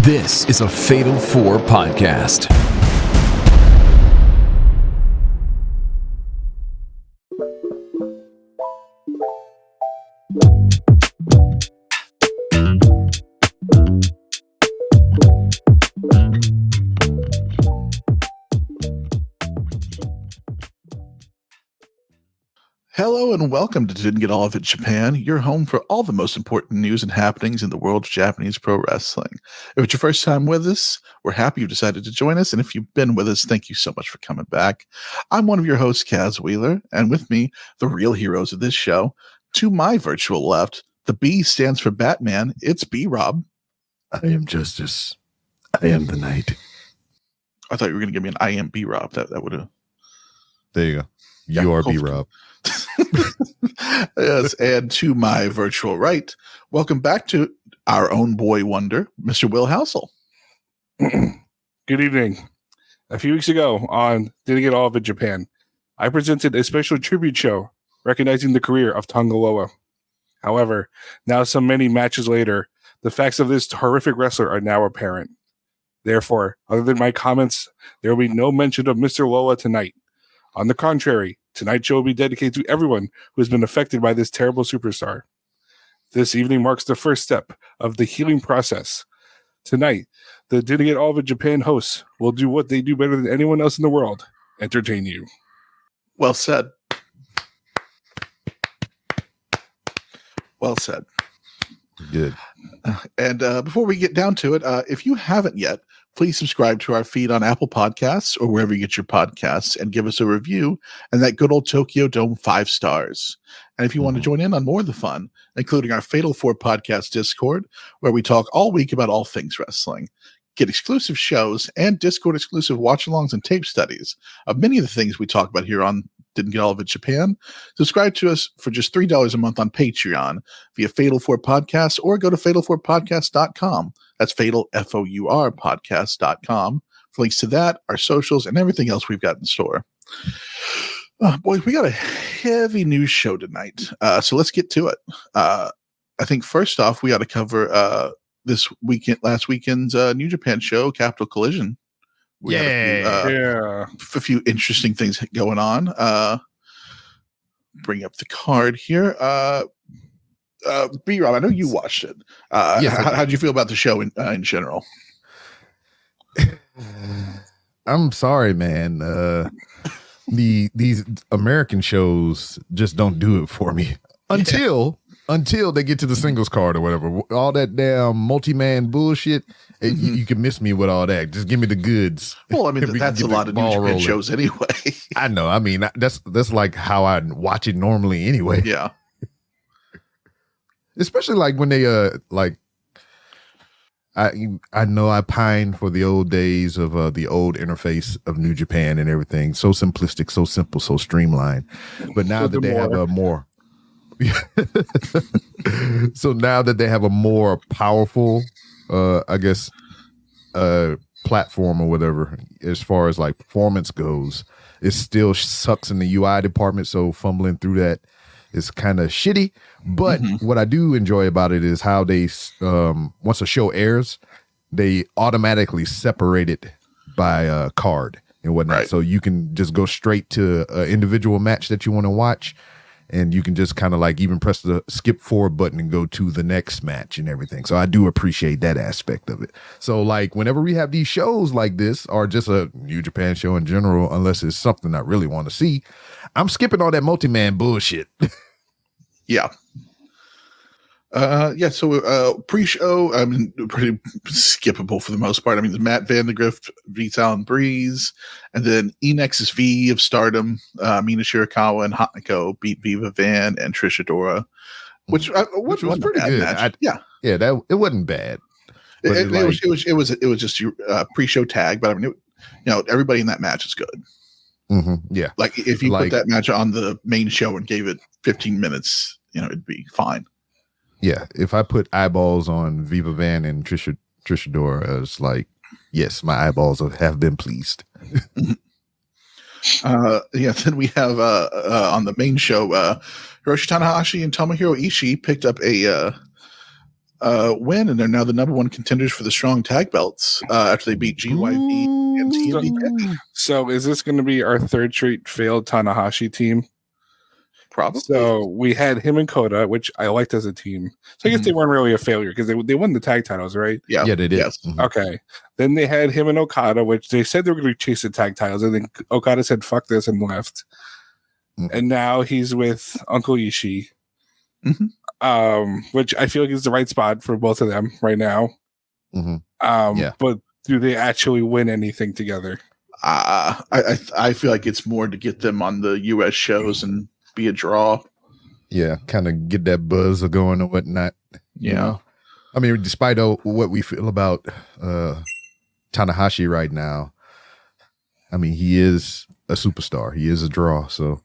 This is a Fatal 4 podcast. Hello and welcome to Didn't Get All of It Japan, your home for all the most important news and happenings in the world of Japanese pro wrestling. If it's your first time with us, we're happy you've decided to join us, and if you've been with us, thank you so much for coming back. I'm one of your hosts, Kaz Wheeler, and with me, the real heroes of this show. To my virtual left, the B stands for Batman. It's B-Rob. I am justice. I am the night. I thought you were going to give me an I am B-Rob. That would have... There you go. You are B-Rob. Yes, and to my virtual right, welcome back to our own boy wonder, Mr. Will Housell. Good evening. A few weeks ago on Didn't Get All of It Japan, I presented a special tribute show recognizing the career of Tonga Loa. However, now so many matches later, the facts of this horrific wrestler are now apparent. Therefore, other than my comments, there will be no mention of Mr. Loa tonight. On the contrary, tonight's show will be dedicated to everyone who has been affected by this terrible superstar. This evening marks the first step of the healing process. Tonight, the Didn't Get All of It Japan hosts will do what they do better than anyone else in the world: entertain you. Well said. Well said. Good. And before we get down to it, if you haven't yet, please subscribe to our feed on Apple Podcasts or wherever you get your podcasts and give us a review and that good old Tokyo Dome 5 stars. And if you want to join in on more of the fun, including our Fatal 4 podcast Discord, where we talk all week about all things wrestling, get exclusive shows and Discord exclusive watch-alongs and tape studies of many of the things we talk about here on Didn't Get All of It Japan, subscribe to us for just $3 a month on Patreon via Fatal 4 Podcast or go to fatal4podcast.com. That's fatal, F-O-U-R, podcast.com for links to that, our socials, and everything else we've got in store. Boys, we got a heavy news show tonight, so let's get to it. I think first off, we got to cover last weekend's New Japan show, Capital Collision. We had a few interesting things going on. Bring up the card here. B-Rob, I know you watched it. Yes, how did you feel about the show in general? I'm sorry, man. These American shows just don't do it for me until they get to the singles card or whatever. All that damn multi-man bullshit. You can miss me with all that. Just give me the goods. Well, I mean, that's a lot of New Japan shows anyway. I know. I mean, that's like how I watch it normally anyway. Yeah. Especially like when they I know I pine for the old days of the old interface of New Japan and everything. So simplistic, so simple, so streamlined. But now that they have a more so now that they have a more powerful platform or whatever, as far as like performance goes, it still sucks in the UI department. So fumbling through that is kind of shitty. But what I do enjoy about it is how they, once a show airs, they automatically separate it by card and whatnot. Right. So you can just go straight to an individual match that you want to watch. And you can just kind of like even press the skip forward button and go to the next match and everything. So I do appreciate that aspect of it. So like whenever we have these shows like this, or just a New Japan show in general, unless it's something I really want to see, I'm skipping all that multi-man bullshit. Yeah. So pre-show, I mean, pretty skippable for the most part. I mean, the Matt Vandegrift, Vital and Breeze, and then Enex's V of Stardom, Mina Shirakawa and Hanako beat Viva Van and Trish Adora, which was pretty good. That it wasn't bad. It was just a pre-show tag, but I mean, everybody in that match is good. Yeah, like if you put that match on the main show and gave it 15 minutes, it'd be fine. Yeah, if I put eyeballs on Viva Van and Trish Adora, it's like, yes, my eyeballs have been pleased. Then we have on the main show, Hiroshi Tanahashi and Tomohiro Ishii picked up a win, and they're now the number one contenders for the strong tag belts after they beat GYV and TNT. So is this going to be our third straight failed Tanahashi team? Probably. So we had him and Kota, which I liked as a team. So I guess they weren't really a failure because they won the tag titles, right? Yeah, they did. Yes. Mhm. Okay. Then they had him and Okada, which they said they were going to chase the tag titles. And then Okada said, fuck this, and left. And now he's with Uncle Ishii, which I feel like is the right spot for both of them right now. But do they actually win anything together? I feel like it's more to get them on the U.S. shows and be a draw. Yeah, kind of get that buzz going or whatnot. Yeah. You know? I mean, despite what we feel about Tanahashi right now, I mean, he is a superstar. He is a draw. So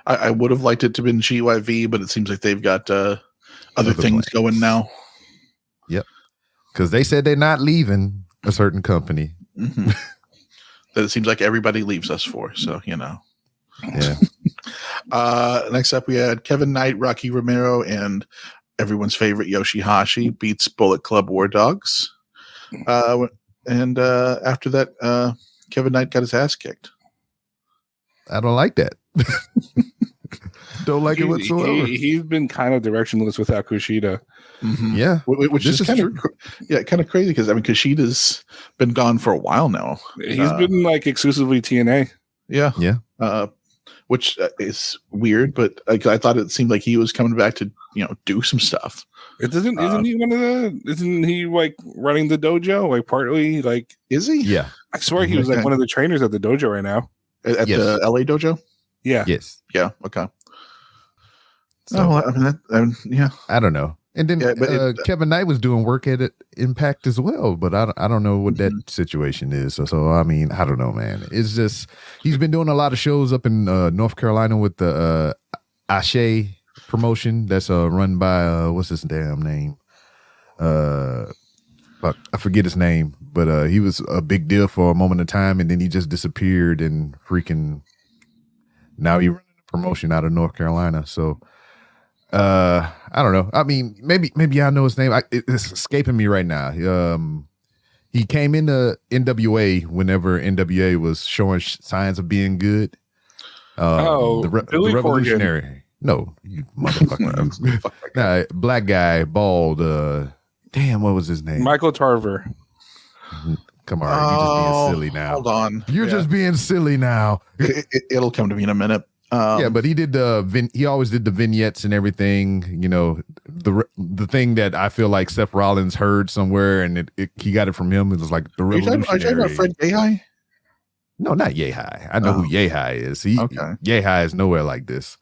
I would have liked it to have been GYV, but it seems like they've got other things going now. Yep. Because they said they're not leaving a certain company. That it seems like everybody leaves us for. So, you know. Yeah. Next up, we had Kevin Knight, Rocky Romero, and everyone's favorite Yoshihashi beats Bullet Club War Dogs. And after that, Kevin Knight got his ass kicked. I don't like that. Don't like it whatsoever. He's been kind of directionless without Kushida. Yeah. Which is kind of crazy because, I mean, Kushida's been gone for a while now. He's been like exclusively TNA. Yeah. Yeah. Which is weird, but I thought it seemed like he was coming back to, do some stuff. Isn't he like running the dojo? Like partly, like, is he? Yeah. I swear he was like one of the trainers at the dojo right now. At the LA dojo? Yeah. Yes. Yeah. Okay. So, yeah. I don't know. And then Kevin Knight was doing work at Impact as well, but I don't know what that situation is. So I mean, I don't know, man. It's just he's been doing a lot of shows up in North Carolina with the Ashe promotion that's run by what's his damn name? Fuck, I forget his name, but he was a big deal for a moment of time, and then he just disappeared and freaking. Now he running a promotion out of North Carolina, so. I don't know. I mean, maybe I know his name. It's escaping me right now. He came into NWA whenever NWA was showing signs of being good. The Revolutionary. Corgan. No, you motherfucker. Nah, black guy, bald. Damn, what was his name? Michael Tarver. Come on, you're just being silly now. Hold on, you're just being silly now. It'll come to me in a minute. Yeah, but he did he always did the vignettes and everything. The thing that I feel like Seth Rollins heard somewhere and he got it from him. It was like the Revolutionary. Are you talking about Fred Yehai? No, not Yehai. I know who Yehai is. Yehai is nowhere like this.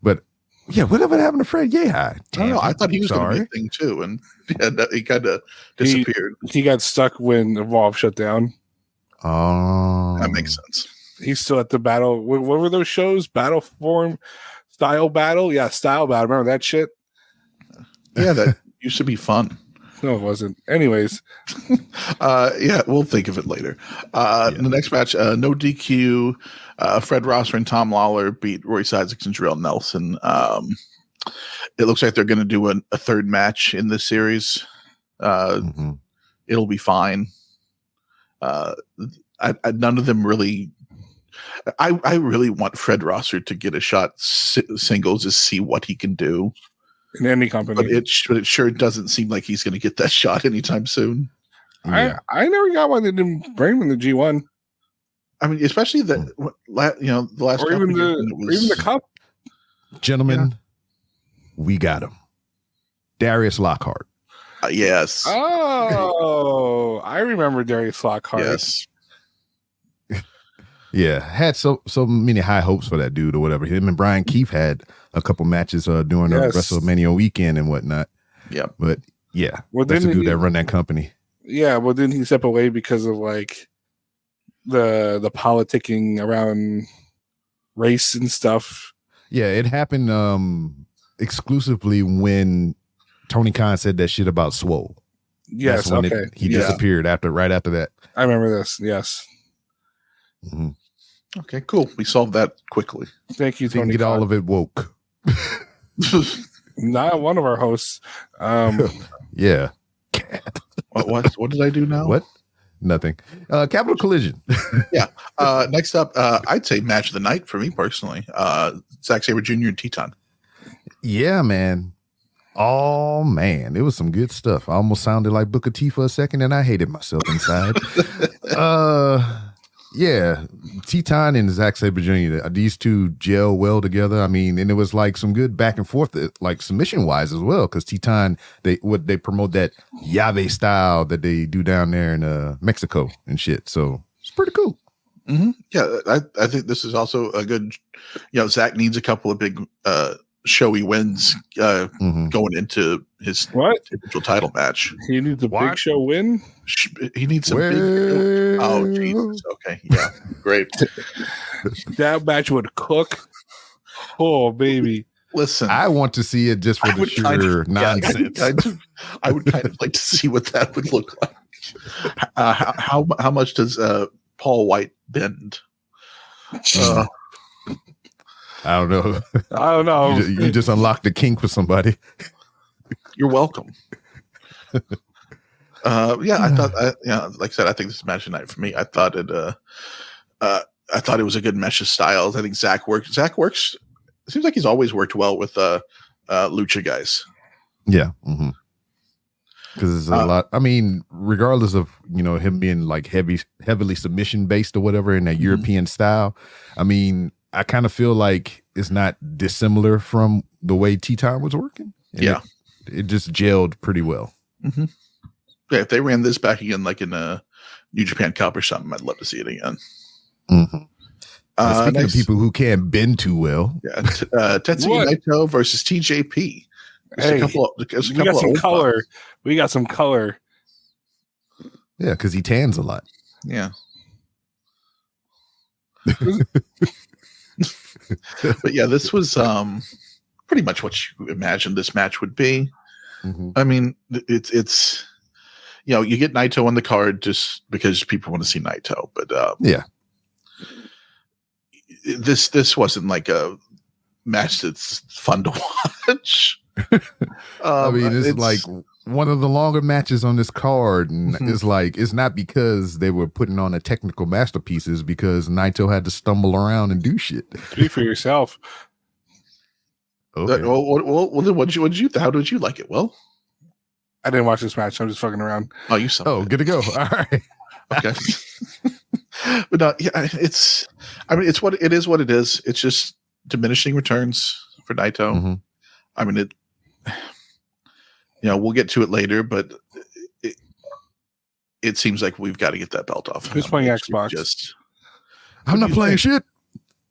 But yeah, whatever happened to Fred Yehai? I thought he was going to be a thing too, and he kind of disappeared. He got stuck when Evolve shut down. Oh, that makes sense. He's still at the battle. What were those shows? Battle Form, Style Battle? Yeah, Style Battle. Remember that shit? Yeah, that used to be fun. No, it wasn't. Anyways. Yeah, we'll think of it later. In the next match, no DQ. Fred Rosser and Tom Lawler beat Royce Isaacs and Jarrell Nelson. It looks like they're going to do a third match in this series. It'll be fine. None of them really... I really want Fred Rosser to get a shot singles to see what he can do in any company, but it sure doesn't seem like he's going to get that shot anytime soon. I never got why they didn't bring him in the G1. I mean, especially the last, or even the cup. Gentlemen, we got him, Darius Lockhart. Yes. Oh, I remember Darius Lockhart. Yes. Yeah, had so many high hopes for that dude or whatever. Him and Brian Keefe had a couple matches during the WrestleMania weekend and whatnot. Yeah, but yeah, that's a dude that run that company. Yeah, well, didn't he step away because of like the politicking around race and stuff? Yeah, it happened exclusively when Tony Khan said that shit about Swole. Yes, he disappeared right after that. I remember this. Yes. Mm-hmm. Okay, cool. We solved that quickly. Thank you, Tony. Get all of it woke. Not one of our hosts. Yeah. What did I do now? What? Nothing. Capital Collision. Yeah. Next up, I'd say match of the night for me personally. Zack Sabre Jr. and Teton. Yeah, man. Oh man, it was some good stuff. I almost sounded like Booker T for a second, and I hated myself inside. Yeah, Teton and Zack Sabre Jr. These two gel well together. I mean, and it was like some good back and forth, like submission wise as well. Because Teton, they promote that Yave style that they do down there in Mexico and shit. So it's pretty cool. Mm-hmm. Yeah, I think this is also a good. Zach needs a couple of big showy wins going into his individual title match. He needs a big show win. He needs some big. Oh Jesus! Okay, yeah, great. That match would cook. Oh baby! Listen, I want to see it just for the sheer nonsense. I would kind of like to see what that would look like. How much does Paul White bend? I don't know. I don't know. You just unlocked the kink for somebody. You're welcome. I thought, like I said, I think this is match of the night for me. I thought it was a good mesh of styles. I think Zach works. It seems like he's always worked well with lucha guys. Yeah. Because there's a lot. I mean, regardless of him being like heavily submission based or whatever in that European style, I mean, I kind of feel like it's not dissimilar from the way Teton was working. And it just gelled pretty well. Mm-hmm. Yeah, if they ran this back again, like in a New Japan Cup or something, I'd love to see it again. Mm-hmm. Speaking of people who can't bend too well, Tetsuya Naito versus TJP. We got some color. We got some color. Yeah, because he tans a lot. Yeah. But yeah, this was pretty much what you imagined this match would be. Mm-hmm. I mean, it's you get Naito on the card just because people want to see Naito, but this wasn't like a match that's fun to watch. I mean, it's like one of the longer matches on this card, and it's not because they were putting on a technical masterpieces, because Naito had to stumble around and do shit. Speak for yourself. Okay. Well, then how did you like it? Well, I didn't watch this match. I'm just fucking around. Oh, you saw. Oh, good to go. All right. Okay. But no, it's what it is. What it is. It's just diminishing returns for Naito. Mm-hmm. I mean, we'll get to it later, but it seems like we've got to get that belt off. Who's playing Xbox? I'm not playing shit.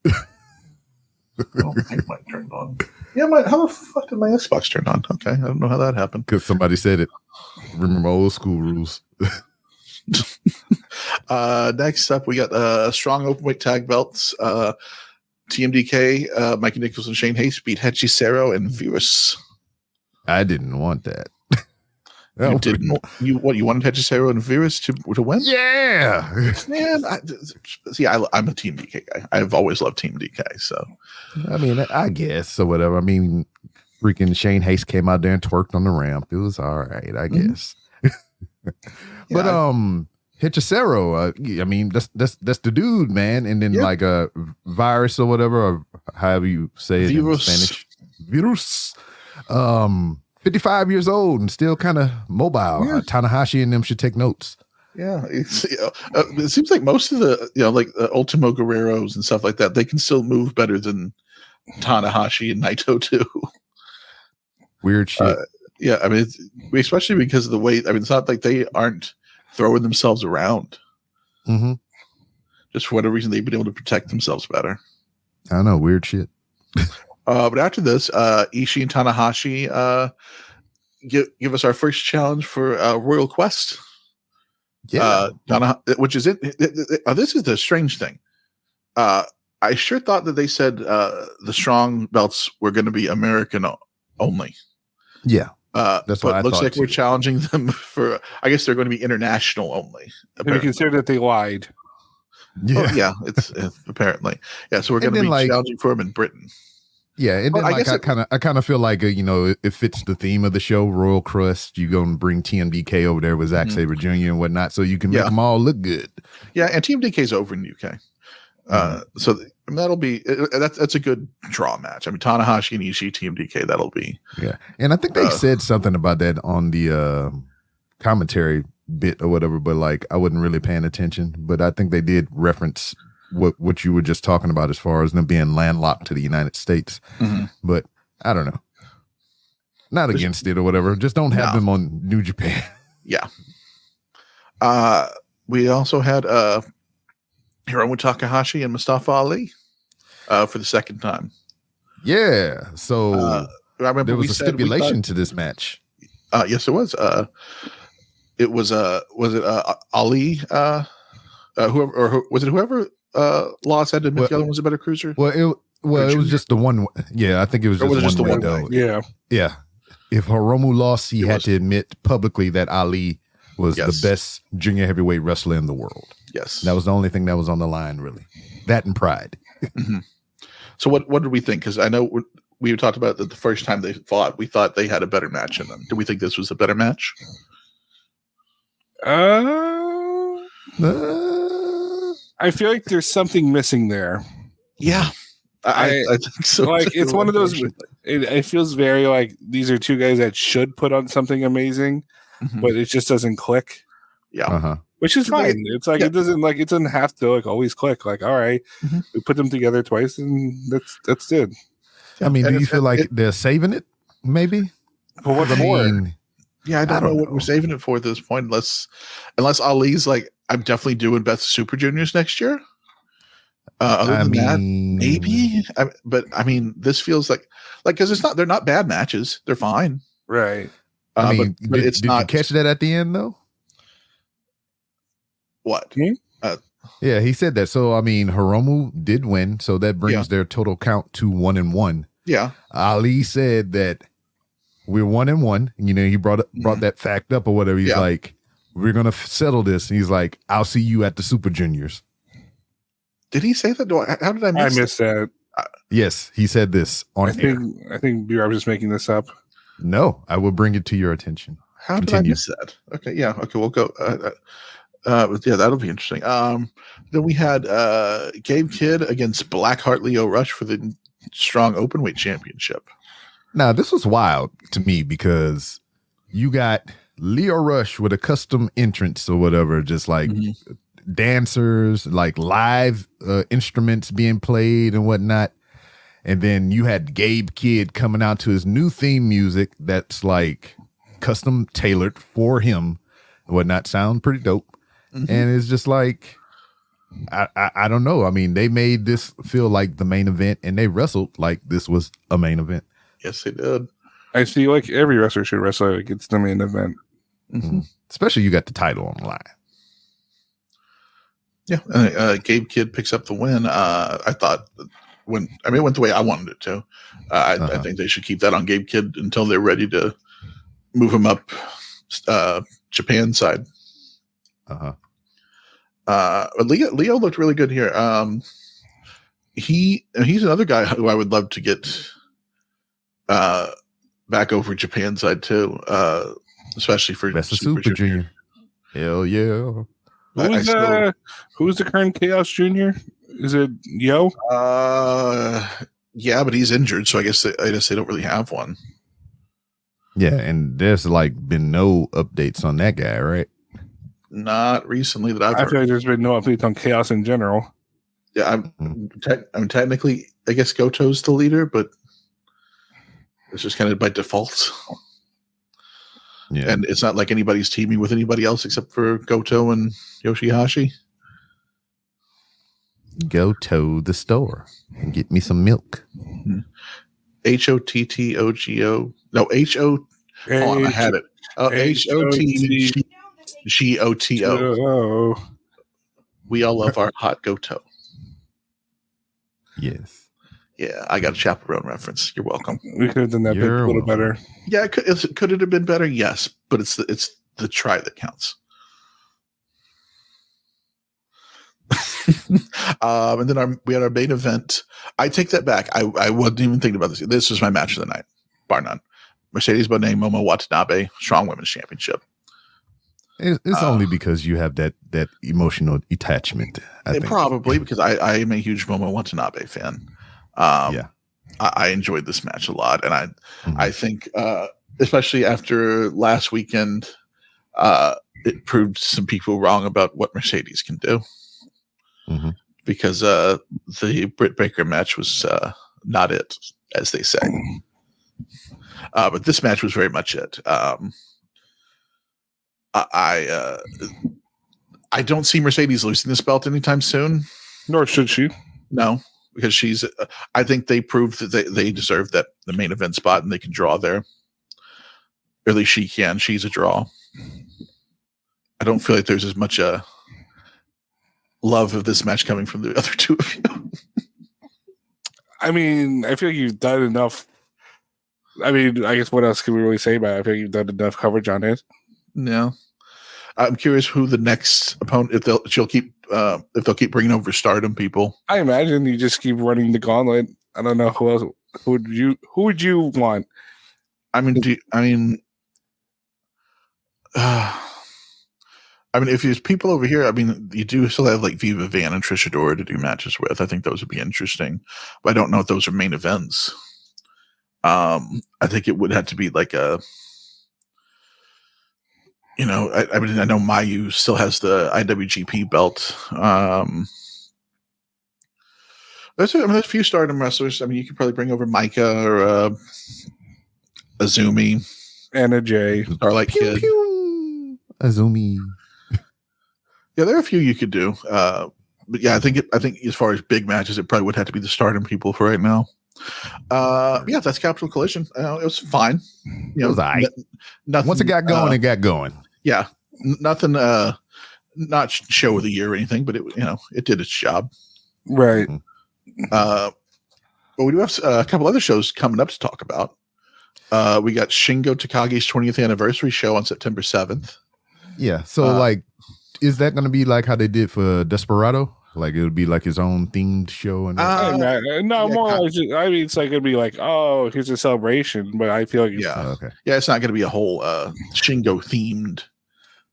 Oh, my mic turned on. Yeah, how the fuck did my Xbox turn on? Okay, I don't know how that happened. Because somebody said it. Remember old school rules. Next up, we got strong openweight tag belts. TMDK, Mikey Nichols and Shane Hayes beat Hechicero and Virus. I didn't want that. You didn't. You wanted Hechicero and Virus to win? Yeah, man. I'm a Team DK guy. I've always loved Team DK. So, I mean, I guess or whatever. I mean, freaking Shane Hayes came out there and twerked on the ramp. It was all right, I guess. But Hechicero, I mean, that's the dude, man. And then like a Virus or whatever, or however you say it in Spanish. Virus. 55 years old and still kind of mobile. Yeah. Tanahashi and them should take notes. Yeah, it seems like most of the like Ultimo Guerreros and stuff like that, they can still move better than Tanahashi and Naito too. Weird shit. Yeah, I mean, especially because of the way. I mean, it's not like they aren't throwing themselves around. Mm-hmm. Just for whatever reason, they've been able to protect themselves better. I don't know, weird shit. But after this, Ishii and Tanahashi give us our first challenge for Royal Quest. Yeah, which is it. This is the strange thing. I sure thought that they said the strong belts were going to be American only. Yeah, that's what I looks thought like too. We're challenging them for. I guess they're going to be international only. Can we consider that they lied? Yeah, it's apparently. Yeah, so we're going to be challenging for them in Britain. Yeah, and then Well, I kind of feel like it fits the theme of the show, Royal Crust. You go and bring TMDK over there with Zack Sabre Jr. and whatnot, so you can make them all look good. Yeah, and TMDK's over in the UK, so that'll be that's a good draw match. I mean, Tanahashi and Ishii, TMDK, that'll be. Yeah, and I think they said something about that on the commentary bit or whatever, but like I wasn't really paying attention. But I think they did reference what you were just talking about as far as them being landlocked to the United States. But I don't know. Not against it or whatever. Just don't have them on New Japan. Yeah. We also had Hiromu Takahashi and Mustafa Ali for the second time. Yeah. So I remember there was a stipulation to this match. Yes, it was. It was Ali? Whoever lost had to admit the other one was a better cruiser? Well, it was just the one. Yeah, I think it was just one window. Yeah. Yeah. If Hiromu lost, he had to admit publicly that Ali was the best junior heavyweight wrestler in the world. Yes. That was the only thing that was on the line, really. That and pride. So what did we think? Because I know we talked about that the first time they fought, we thought they had a better match in them. Do we think this was a better match? I feel like there's something missing there. Yeah. I think so. Like it's one of those. It feels very like these are two guys that should put on something amazing, but it just doesn't click. Yeah, which is fine. It's like it doesn't have to like always click. Like all right, we put them together twice, and that's it. I mean, do you feel like they're saving it? Maybe. For what for? Yeah, I don't know what we're saving it for at this point, unless Ali's like, I'm definitely doing Best Super Juniors next year. Other than that, maybe. But I mean, this feels like because they're not bad matches. They're fine, right? I mean, but it's not. Did you catch that at the end though? What? Yeah, he said that. So I mean, Hiromu did win, so that brings their total count to 1-1. Yeah. Ali said that we're 1-1. You know, he brought that fact up or whatever. He's like, we're gonna settle this. And he's like, I'll see you at the Super Juniors. Did he say that? How did I miss? I missed that. Yes, he said this on air. I think B-Rob was just making this up. No, I will bring it to your attention. How did I miss that? Okay, yeah. Okay, we'll go. Yeah, that'll be interesting. Then we had Gabe Kidd against Blackheart Leo Rush for the Strong Openweight Championship. Now, this was wild to me because you got Leo Rush with a custom entrance or whatever, just like dancers, like live instruments being played and whatnot. And then you had Gabe Kidd coming out to his new theme music that's like custom tailored for him and whatnot. Sound pretty dope. And it's just like, I don't know. I mean, they made this feel like the main event and they wrestled like this was a main event. Yes, they did. I feel like every wrestler should wrestle like it's the main event. Especially you got the title on the line. Yeah, Gabe Kidd picks up the win. I thought it went the way I wanted it to. I think they should keep that on Gabe Kidd until they're ready to move him up Japan side. Leo looked really good here. He's another guy who I would love to get back over Japan side too, especially for Best Super Junior. Hell yeah. Who's the current Chaos Junior? Is it Yo? Yeah, but he's injured, so I guess they don't really have one. Yeah, and there's like been no updates on that guy, right? Not recently that I've heard. I feel like there's been no updates on Chaos in general. Yeah, I'm technically, I guess Goto's the leader, but it's just kind of by default. Yeah, and it's not like anybody's teaming with anybody else except for Goto and Yoshihashi. Go to the store and get me some milk. HOTTOGO. No, HO. I had it. HOTGOTO. We all love our hot Goto. Yes. Yeah, I got a chaperone reference. You're welcome. We could have done that bit a little better. Yeah, could it have been better? Yes, but it's the try that counts. And then we had our main event. I take that back. I wasn't even thinking about this. This was my match of the night, bar none. Mercedes Bonet, Momo Watanabe, Strong Women's Championship. It's only because you have that emotional attachment. I think. Probably because I am a huge Momo Watanabe fan. I enjoyed this match a lot, and I think especially after last weekend, it proved some people wrong about what Mercedes can do. Because the Britt Baker match was not it, as they say. But this match was very much it. I don't see Mercedes losing this belt anytime soon. Nor should she. No, because she's. I think they proved that they deserve the main event spot, and they can draw there. Or at least she can. She's a draw. I don't feel like there's as much love of this match coming from the other two of you. I mean, I feel like you've done enough. I mean, I guess what else can we really say about it? I feel like you've done enough coverage on it. No, I'm curious who the next opponent. If they'll keep bringing over Stardom people. I imagine you just keep running the gauntlet. I don't know who else. Who would you want? I mean, if there's people over here, I mean, you do still have like Viva Van and Trisha Dora to do matches with. I think those would be interesting, but I don't know if those are main events. I think it would have to be like a, I mean, I know Mayu still has the IWGP belt. There's a few Stardom wrestlers. I mean, you could probably bring over Micah or Azumi, Anna Jay, Starlight Kid, Azumi. Yeah, there are a few you could do. But yeah, I think as far as big matches, it probably would have to be the Stardom people for right now. Yeah, that's Capital Collision. It was fine. It was all right. Nothing. Once it got going, it got going. Yeah, nothing. Not show of the year or anything, but it did its job. Right. But we do have a couple other shows coming up to talk about. We got Shingo Takagi's 20th anniversary show on September 7th. Yeah. So is that going to be like how they did for Desperado? Like it would be like his own themed show? And more like I mean, it's like it'd be like, oh, here's a celebration, but I feel like it's not going to be a whole Shingo themed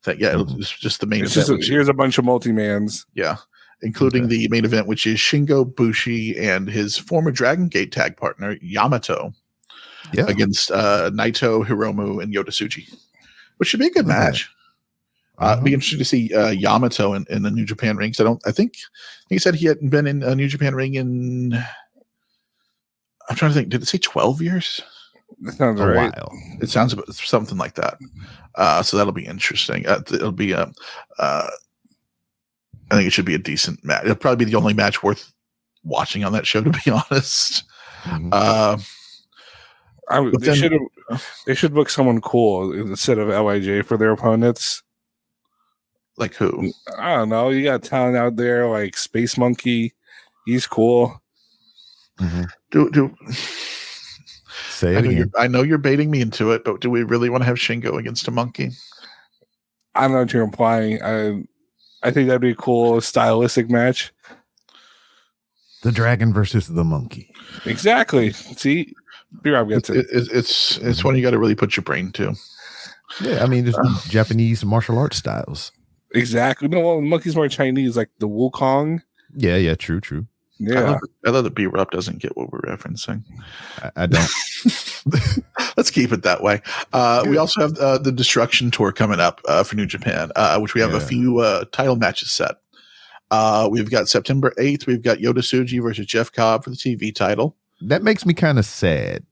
thing. Yeah, it's just the main event. Here's a bunch of multi-mans. Yeah, including the main event, which is Shingo, Bushi, and his former Dragon Gate tag partner Yamato against Naito, Hiromu, and Yota Tsuji, which should be a good match. It'd be interesting to see Yamato in the New Japan ring. I think he said he hadn't been in a New Japan ring in. I'm trying to think. Did it say 12 years? That sounds right. While. It sounds about something like that. So that'll be interesting. It'll be I think it should be a decent match. It'll probably be the only match worth watching on that show, to be honest. They should book someone cool instead of LIJ for their opponents. Like who? I don't know. You got talent out there like Space Monkey. He's cool. Do say it again. I know you're baiting me into it, but do we really want to have Shingo against a monkey? I don't know what you're implying. I think that'd be a cool stylistic match. The dragon versus the monkey. Exactly. See, B-Rob gets it. It's one you got to really put your brain to. Yeah, I mean, it's Japanese martial arts styles. Exactly. No, well, monkey's more Chinese, like the Wukong. Yeah, true. Yeah. I love that B-Rob doesn't get what we're referencing. I don't. Let's keep it that way. We also have the Destruction Tour coming up for New Japan, which we have a few title matches set. We've got September 8th. We've got Yota Tsuji versus Jeff Cobb for the TV title. That makes me kind of sad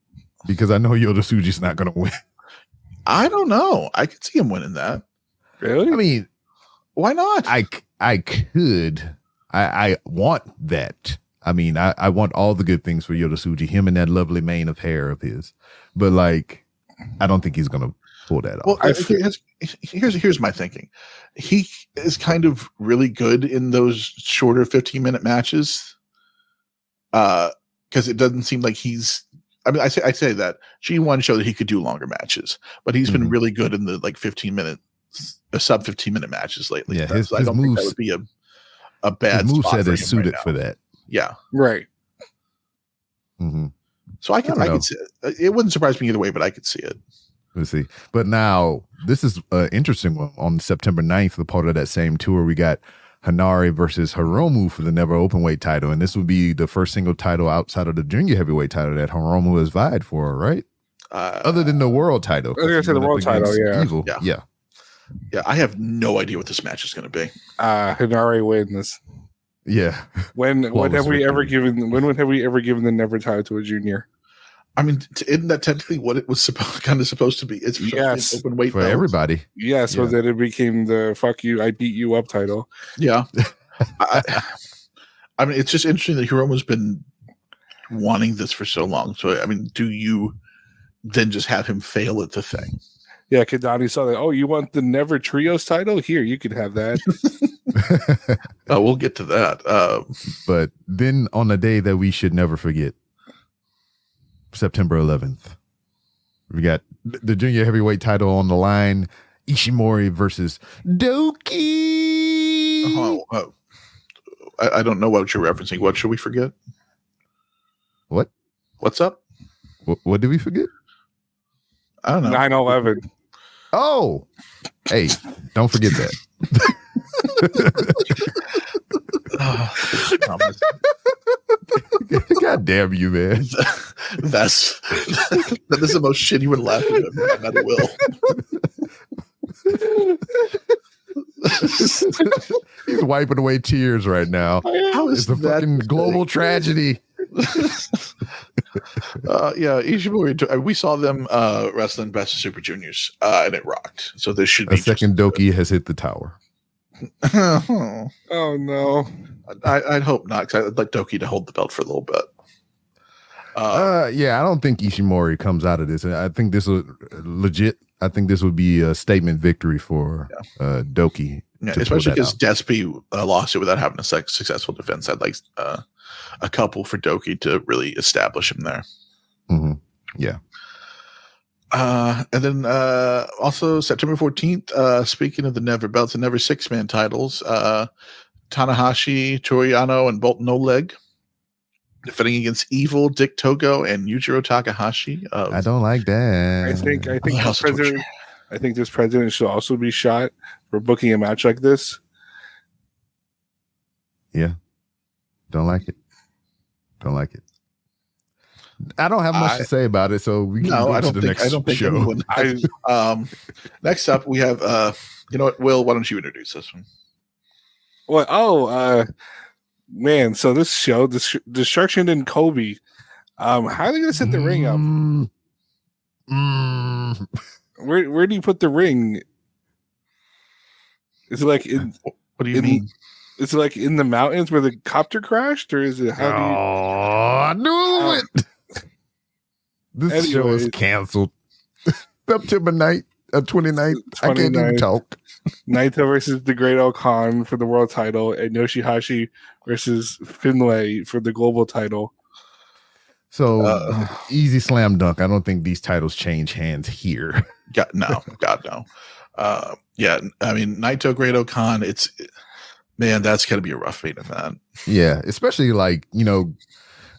because I know Yota Tsuji's not going to win. I don't know. I could see him winning that. Really? I mean, why not? I could. I want that. I mean, I want all the good things for Yota Tsuji, him and that lovely mane of hair of his. But like, I don't think he's going to pull that off. Well, here's my thinking. He is kind of really good in those shorter 15-minute matches. Because it doesn't seem like he's. I mean, I say that G1 showed that he could do longer matches, but he's been really good in the like 15-minute, sub 15-minute matches lately. Yeah, his I don't moves, think that would be a bad His spot moveset for is him suited right for now. that. Yeah. Right. Mm-hmm. So I could see it. It wouldn't surprise me either way, but I could see it. Let's see. But now this is an interesting one. On September 9th, the part of that same tour, we got Hanare versus Hiromu for the Never Openweight title. And this would be the first single title outside of the junior heavyweight title that Hiromu has vied for, right? Other than the world title. I was going to say the world title, yeah. Evil. Yeah. Yeah, I have no idea what this match is going to be. Hanare wins. Yeah. When have we ever given the Never title to a junior? I mean, isn't that technically what it was supposed to be? It's yes, open weight for everybody. Yes, but then it became the "fuck you, I beat you up" title. Yeah, I mean, it's just interesting that Hiromu's been wanting this for so long. So, I mean, do you then just have him fail at the thing? Yeah, Kadani saw that. Oh, you want the Never Trios title? Here, you can have that. We'll get to that. But then on the day that we should never forget, September 11th, we got the junior heavyweight title on the line. Ishimori versus Doki. I don't know what you're referencing. What should we forget? What? What's up? What did we forget? I don't know. 9/11. Oh, hey, don't forget that. God damn you, man. That is the most shit you would laugh at Will. He's wiping away tears right now. How is it's a that fucking global tragedy. Yeah, Ishimori. We saw them wrestling Best of Super Juniors, and it rocked. So this should be a second. Doki has hit the tower. Oh no! I'd hope not, because I'd like Doki to hold the belt for a little bit. Yeah, I don't think Ishimori comes out of this. I think this would legit. I think this would be a statement victory for Doki. Yeah, especially because Despy lost it without having a successful defense. I'd like a couple for Doki to really establish him there. Mm-hmm. Yeah. And then also September 14th, speaking of the Never belts and Never six-man titles, Tanahashi, Toriano, and Bolton Oleg defending against Evil, Dick Togo, and Yujiro Takahashi. I don't like that. I think this president should also be shot for booking a match like this. Yeah. Don't like it. I don't have much to say about it, so we can go to the next show. Next up, we have, you know what, Will, why don't you introduce this one? What? Man, so this show, Destruction in Kobe, how are they going to set the ring up? Where do you put the ring? Is it like in? What do you mean? Is it like in the mountains where the copter crashed, or is it I knew it. This show is canceled. September 29th. I can't even talk. Naito versus the Great Khan for the world title, and Yoshihashi versus Finlay for the global title. So easy slam dunk. I don't think these titles change hands here. God no. Yeah, I mean Naito, Great Khan. Man, that's gonna be a rough main event. Yeah, especially like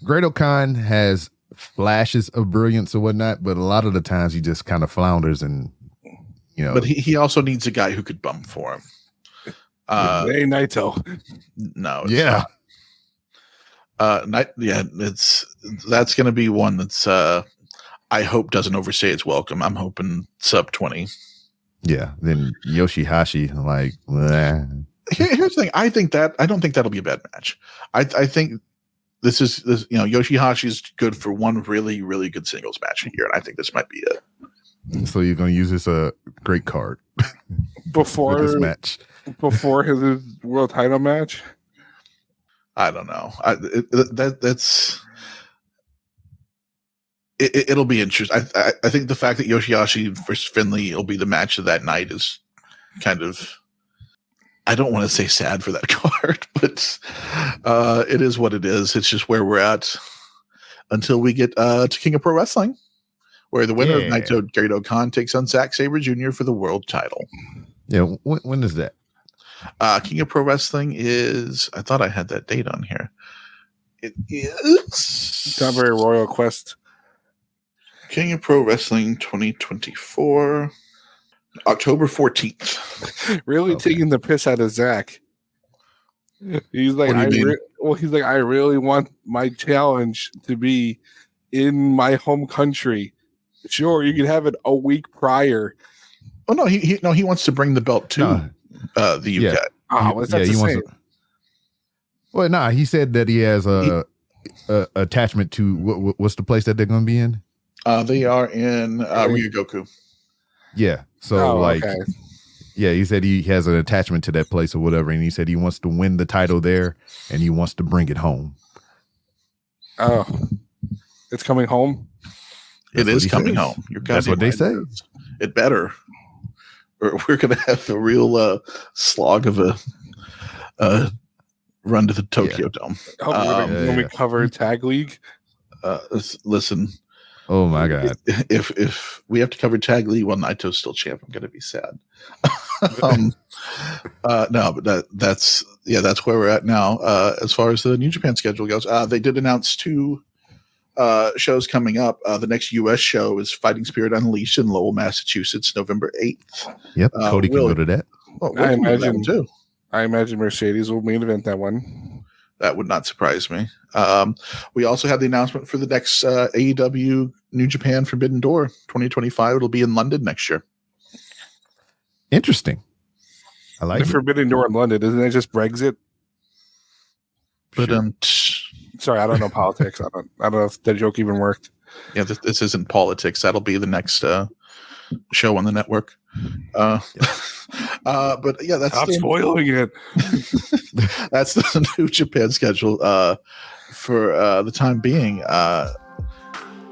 Great Khan has flashes of brilliance or whatnot, but a lot of the times he just kind of flounders and But he also needs a guy who could bump for him. Hey, Naito. No. Yeah. That's going to be one that's I hope doesn't overstay its welcome. I'm hoping sub 20. Yeah. Then Yoshihashi, like, bleh. Here's the thing. I don't think that'll be a bad match. I think this Yoshihashi is good for one really, really good singles match a year, and I think this might be it. So you're going to use this a great card before this match, before his world title match. I don't know. It'll be interesting. I think the fact that Yoshihashi versus Finlay will be the match of that night is kind of. I don't want to say sad for that card, but it is what it is. It's just where we're at until we get to King of Pro Wrestling, where the winner of Naito Great Khan takes on Zack Sabre Jr. for the world title. Yeah, when is that? King of Pro Wrestling is, I thought I had that date on here. It is Not very Royal Quest. King of Pro Wrestling 2024, October 14th. Really Okay. taking the piss out of Zach. He's like, What do you mean? he's like, I really want my challenge to be in my home country. Sure, you can have it a week prior. Oh no, he wants to bring the belt to the UK. Yeah. Oh, what's that the same? Well, nah, he said that he has a attachment to what's the place that they're going to be in? They are in Ryogoku. Yeah. So okay. yeah, he said he has an attachment to that place or whatever, and he said he wants to win the title there, and he wants to bring it home. Oh, it's coming home. It is coming home. That's what they say. It better. We're going to have a real slog of a run to the Tokyo Dome. When we cover Tag League. Listen. Oh my God! If we have to cover Tag League while Naito's still champ, I'm going to be sad. No, but that's where we're at now. As far as the New Japan schedule goes, they did announce 2 shows coming up. The next U.S. show is Fighting Spirit Unleashed in Lowell, Massachusetts, November 8th. Yep, Cody can go to that. I imagine Mercedes will main event that one. That would not surprise me. We also had the announcement for the next AEW New Japan Forbidden Door 2025. It'll be in London next year. Interesting. I like the Forbidden Door in London. Isn't it just Brexit? But sorry, I don't know politics. I don't know if that joke even worked. Yeah, this isn't politics. That'll be the next show on the network. But yeah, that's Stop spoiling it. That's the New Japan schedule for the time being.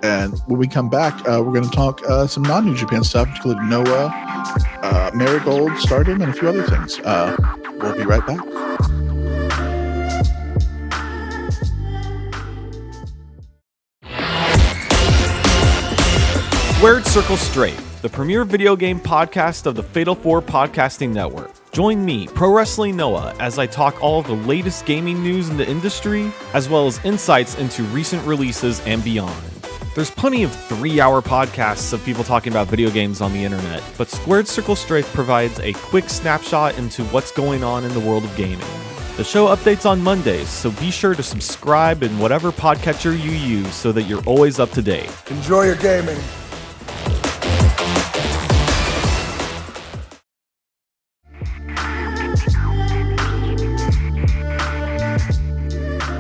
And when we come back, we're going to talk some non-New Japan stuff, including Noah, Marigold, Stardom, and a few other things. We'll be right back. Squared Circle Strafe, the premier video game podcast of the Fatal 4 Podcasting Network. Join me, Pro Wrestling Noah, as I talk all of the latest gaming news in the industry, as well as insights into recent releases and beyond. There's plenty of 3-hour podcasts of people talking about video games on the internet, but Squared Circle Strafe provides a quick snapshot into what's going on in the world of gaming. The show updates on Mondays, so be sure to subscribe in whatever podcatcher you use so that you're always up to date. Enjoy your gaming.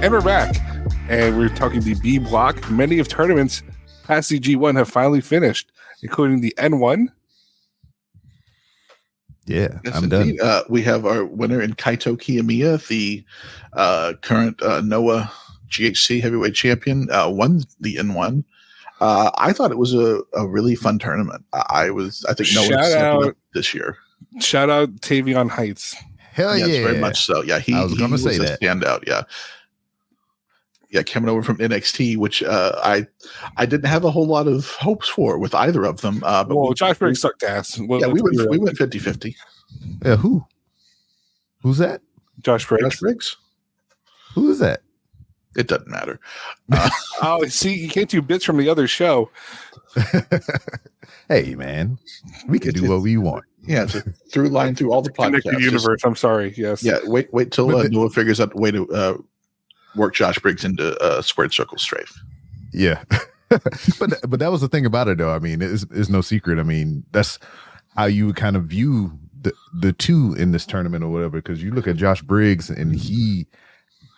And we're back. And we're talking the B block. Many of tournaments past the G1 have finally finished, including the N1. Yeah, Yes, I'm indeed. done. We have our winner in Kaito Kiyomiya, the current Noah GHC heavyweight champion, won the N1. I thought it was a really fun tournament. I think Noah stepped up this year. Shout out Tavion Heights. Hell Yes, yeah, very much so. Yeah, I was going to say that. Standout. Yeah, coming over from NXT, which I didn't have a whole lot of hopes for with either of them. But Josh Briggs sucked ass. We went 50-50. Yeah, who's that? Josh Briggs. Josh Briggs. Who is that? It doesn't matter. See, you can't do bits from the other show. Hey, man, we can do what we want. Yeah, it's a through line through all the podcasts. Connected universe. I'm sorry. Yes. Yeah, wait till Noah figures out a way to work Josh Briggs into Squared Circle Strafe. Yeah, but that was the thing about it, though. I mean, it's no secret. I mean, that's how you kind of view the two in this tournament or whatever. Because you look at Josh Briggs, and he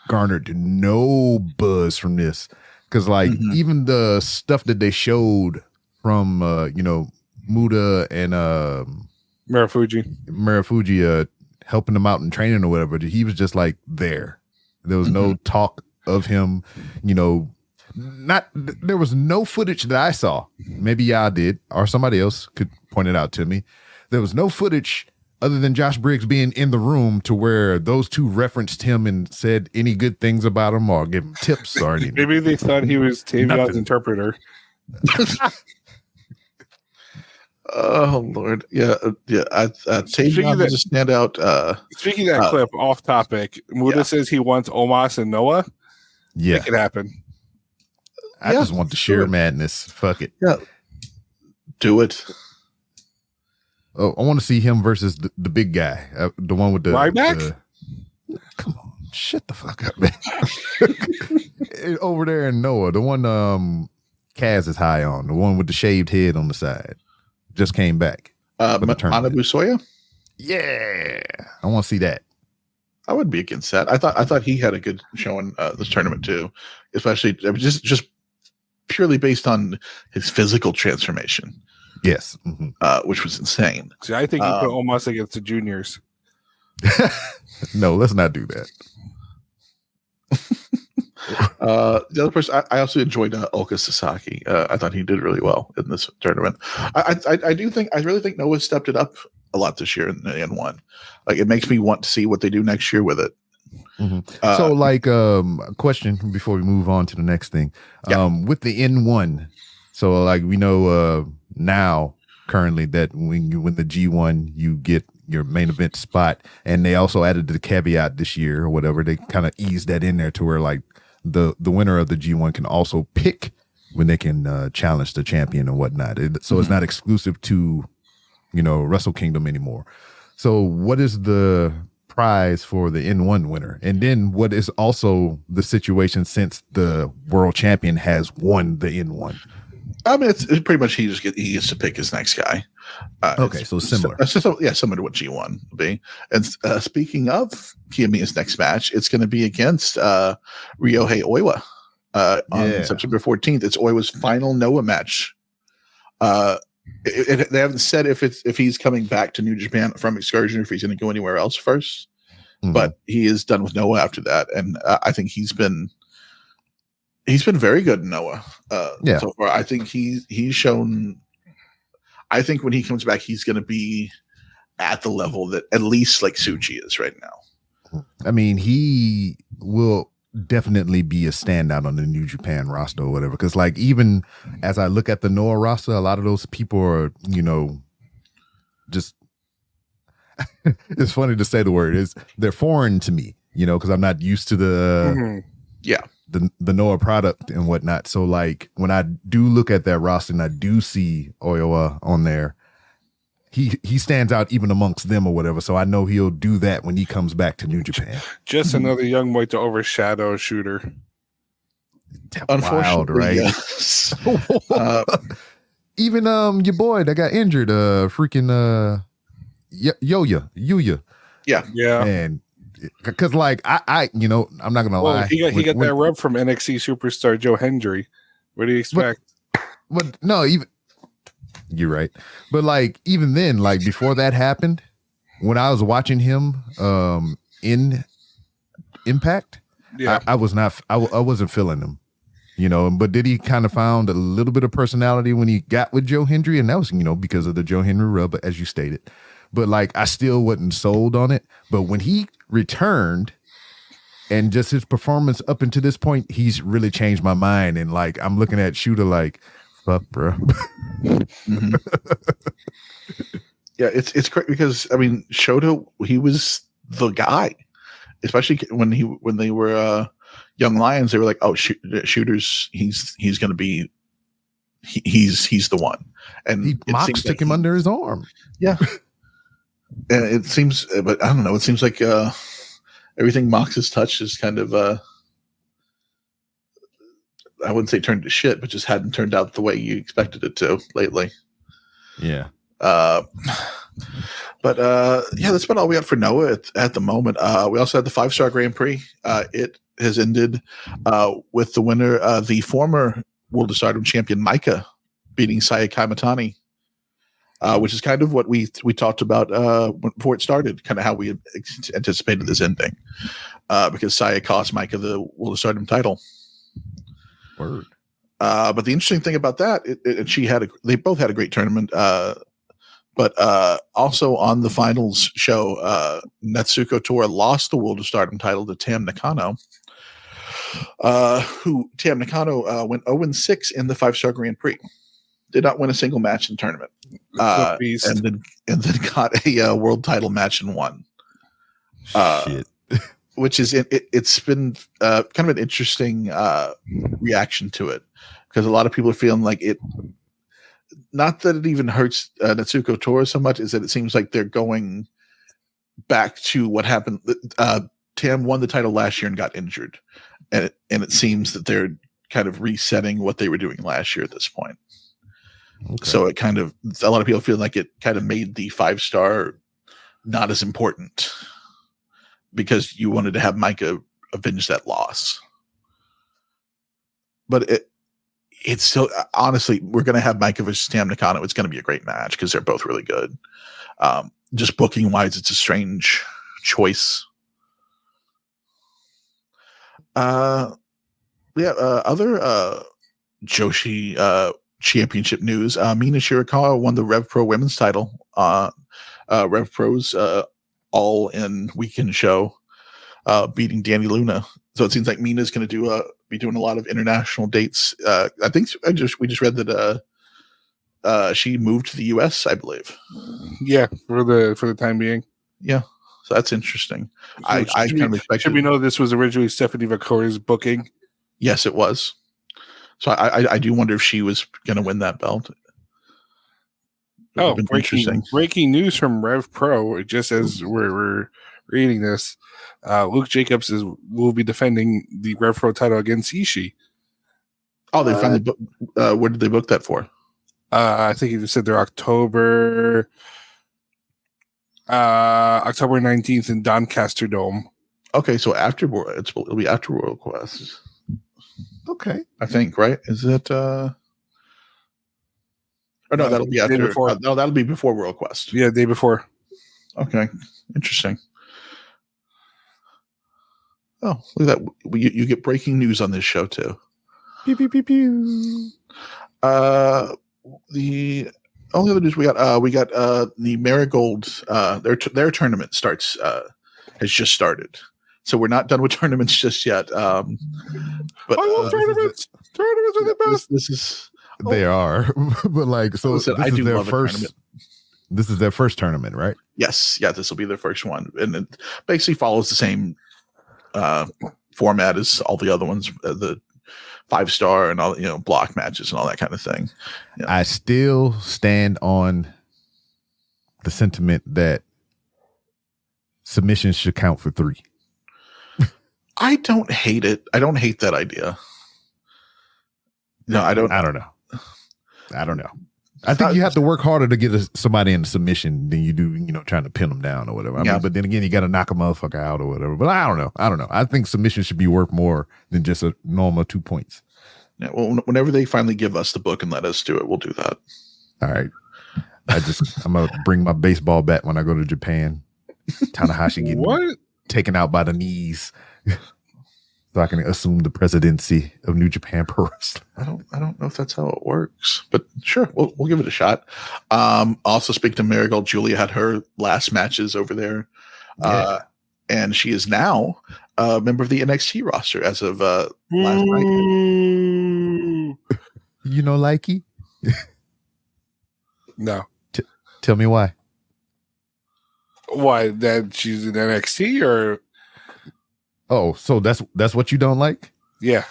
garnered no buzz from this. Because even the stuff that they showed from Muda and Marufuji helping him out in training or whatever, he was just like there. There was no talk of him, there was no footage that I saw. Maybe y'all did, or somebody else could point it out to me. There was no footage other than Josh Briggs being in the room to where those two referenced him and said any good things about him or give him tips or anything. Maybe they thought he was Tavion's interpreter. Oh Lord, yeah. Tavion was a standout. Speaking of that clip, off topic, Muda says he wants Omos and Noah. Yeah, Make it happen. I just want the sheer madness. Fuck it. Yeah, do it. Oh, I want to see him versus the big guy, the one with the Ryback. Come on, shut the fuck up, man. Over there in Noah, the one Kaz is high on, the one with the shaved head on the side, just came back. Manabu Soya. Yeah, I want to see that. I would be against that. I thought he had a good showing this tournament too, especially just purely based on his physical transformation. Yes, which was insane. See, I think you put Omos against the juniors. No, let's not do that. The other person I also enjoyed Oka Sasaki. I thought he did really well in this tournament. I really think Noah stepped it up a lot this year in N1. Like, it makes me want to see what they do next year with it. So, like, a question before we move on to the next thing. With the N1, so like we know now currently that when you win the G1, you get your main event spot, and they also added the caveat this year or whatever. They kind of eased that in there to where like the winner of the G1 can also pick when they can challenge the champion and whatnot. So it's not exclusive to, Wrestle Kingdom anymore. So what is the prize for the N1 winner? And then what is also the situation since the world champion has won the N1? I mean, it's pretty much he gets to pick his next guy. Okay, so similar. Similar to what G1 will be. And speaking of Kiyomiya's next match, it's going to be against Ryohei Oiwa on September 14th. It's Oiwa's final Noah match. They haven't said if he's coming back to New Japan from Excursion or if he's going to go anywhere else first. But he is done with Noah after that, and I think he's been very good in Noah so far. I think he's shown. I think when he comes back, he's going to be at the level that at least like Tsuji is right now. I mean, he will definitely be a standout on the New Japan roster or whatever. Because like even as I look at the Noah roster, a lot of those people are, just it's funny to say the word. They're foreign to me, because I'm not used to the the Noah product and whatnot. So like when I do look at that roster and I do see Oiwa on there, he stands out even amongst them or whatever. So I know he'll do that when he comes back to New Japan. Just another young boy to overshadow Shooter. Unfortunately, right? Yes. Even your boy that got injured, freaking Yuya. Yeah. And because like I I'm not gonna lie. He got that rub from NXT superstar Joe Hendry. What do you expect? But no, even you're right. But like even then, like before that happened, when I was watching him in Impact, I wasn't feeling him. But did he kind of found a little bit of personality when he got with Joe Hendry, and that was because of the Joe Hendry rub, as you stated. But like I still wasn't sold on it. But when he returned and just his performance up until this point, he's really changed my mind. And like I'm looking at Shooter like, fuck, bro. Yeah, it's great because I mean Shota, he was the guy, especially when they were Young Lions. They were like, oh, Shooter's he's going to be he's the one, and Mox took him under his arm. Yeah. And it seems, but I don't know. It seems like everything Mox has touched is kind of, I wouldn't say turned to shit, but just hadn't turned out the way you expected it to lately. Yeah. But that's about all we got for Noah at the moment. We also had the 5-star Grand Prix. It has ended with the winner, the former World of Stardom champion Micah, beating Saya Kaimatani. Which is kind of what we talked about before it started, kind of how we had anticipated this ending, because Saya cost Micah the World of Stardom title. Word. But the interesting thing about that, they both had a great tournament. But also on the finals show, Natsuko Tora lost the World of Stardom title to Tam Nakano. Tam Nakano went 0-6 in the 5-star Grand Prix. did not win a single match in the tournament. And then got a world title match and won. Shit. Which is it's been kind of an interesting reaction to it, because a lot of people are feeling like it. Not that it even hurts Natsuko Tora so much, is that it seems like they're going back to what happened. Tam won the title last year and got injured, and it seems that they're kind of resetting what they were doing last year at this point. Okay. So it kind of, a lot of people feel like it kind of made the 5-star not as important because you wanted to have Micah avenge that loss. But it's still, honestly, we're going to have Micah versus Tam Nakano. It's going to be a great match because they're both really good. Just booking wise, it's a strange choice. Other Joshi championship news. Mina Shirakawa won the Rev Pro women's title. Rev Pro's all in weekend show, beating Danny Luna. So it seems like Mina's going to be doing a lot of international dates. I think we just read that she moved to the US, I believe. Yeah, for the time being. Yeah. So that's interesting. I kind of expected. Should we know this was originally Stephanie Vacour's booking? Yes, it was. So I do wonder if she was going to win that belt. Breaking news from Rev Pro, just as we're reading this, Luke Jacobs will be defending the Rev Pro title against Ishii. Oh, they finally booked. Where did they book that for? I think you said they're October 19th in Doncaster Dome. Okay, so it'll be after World Quest. Okay, I think, right? Is it? Or no, that'll be after. No, that'll be before World Quest. Yeah, day before. Okay, interesting. Oh, look at that! You get breaking news on this show too. Pew, pew, pew, pew. The only other news we got the Marigold. Their tournament has just started. So we're not done with tournaments just yet. But I love tournaments. Tournaments are the best. This is they are, but like so. Listen, I do love first. A tournament. This is their first tournament, right? Yes, yeah. This will be their first one, and it basically follows the same format as all the other ones. The 5-star and all, block matches and all that kind of thing. Yeah. I still stand on the sentiment that submissions should count for 3. I don't hate it. I don't hate that idea. No, I don't know. I think you have to work harder to get somebody in a submission than you do, trying to pin them down or whatever. I mean, but then again, you got to knock a motherfucker out or whatever. But I don't know. I think submission should be worth more than just a normal 2 points. Yeah. Well, whenever they finally give us the book and let us do it, we'll do that. All right. I'm going to bring my baseball bat when I go to Japan. Tanahashi getting taken out by the knees. So I can assume the presidency of New Japan Pro Wrestling. I don't know if that's how it works, but sure, we'll give it a shot. Also, speaking to Marigold, Julia had her last matches over there, and she is now a member of the NXT roster as of last night. You know, Likey? No. Tell me why. Why, that she's in NXT or? Oh, so that's what you don't like? Yeah.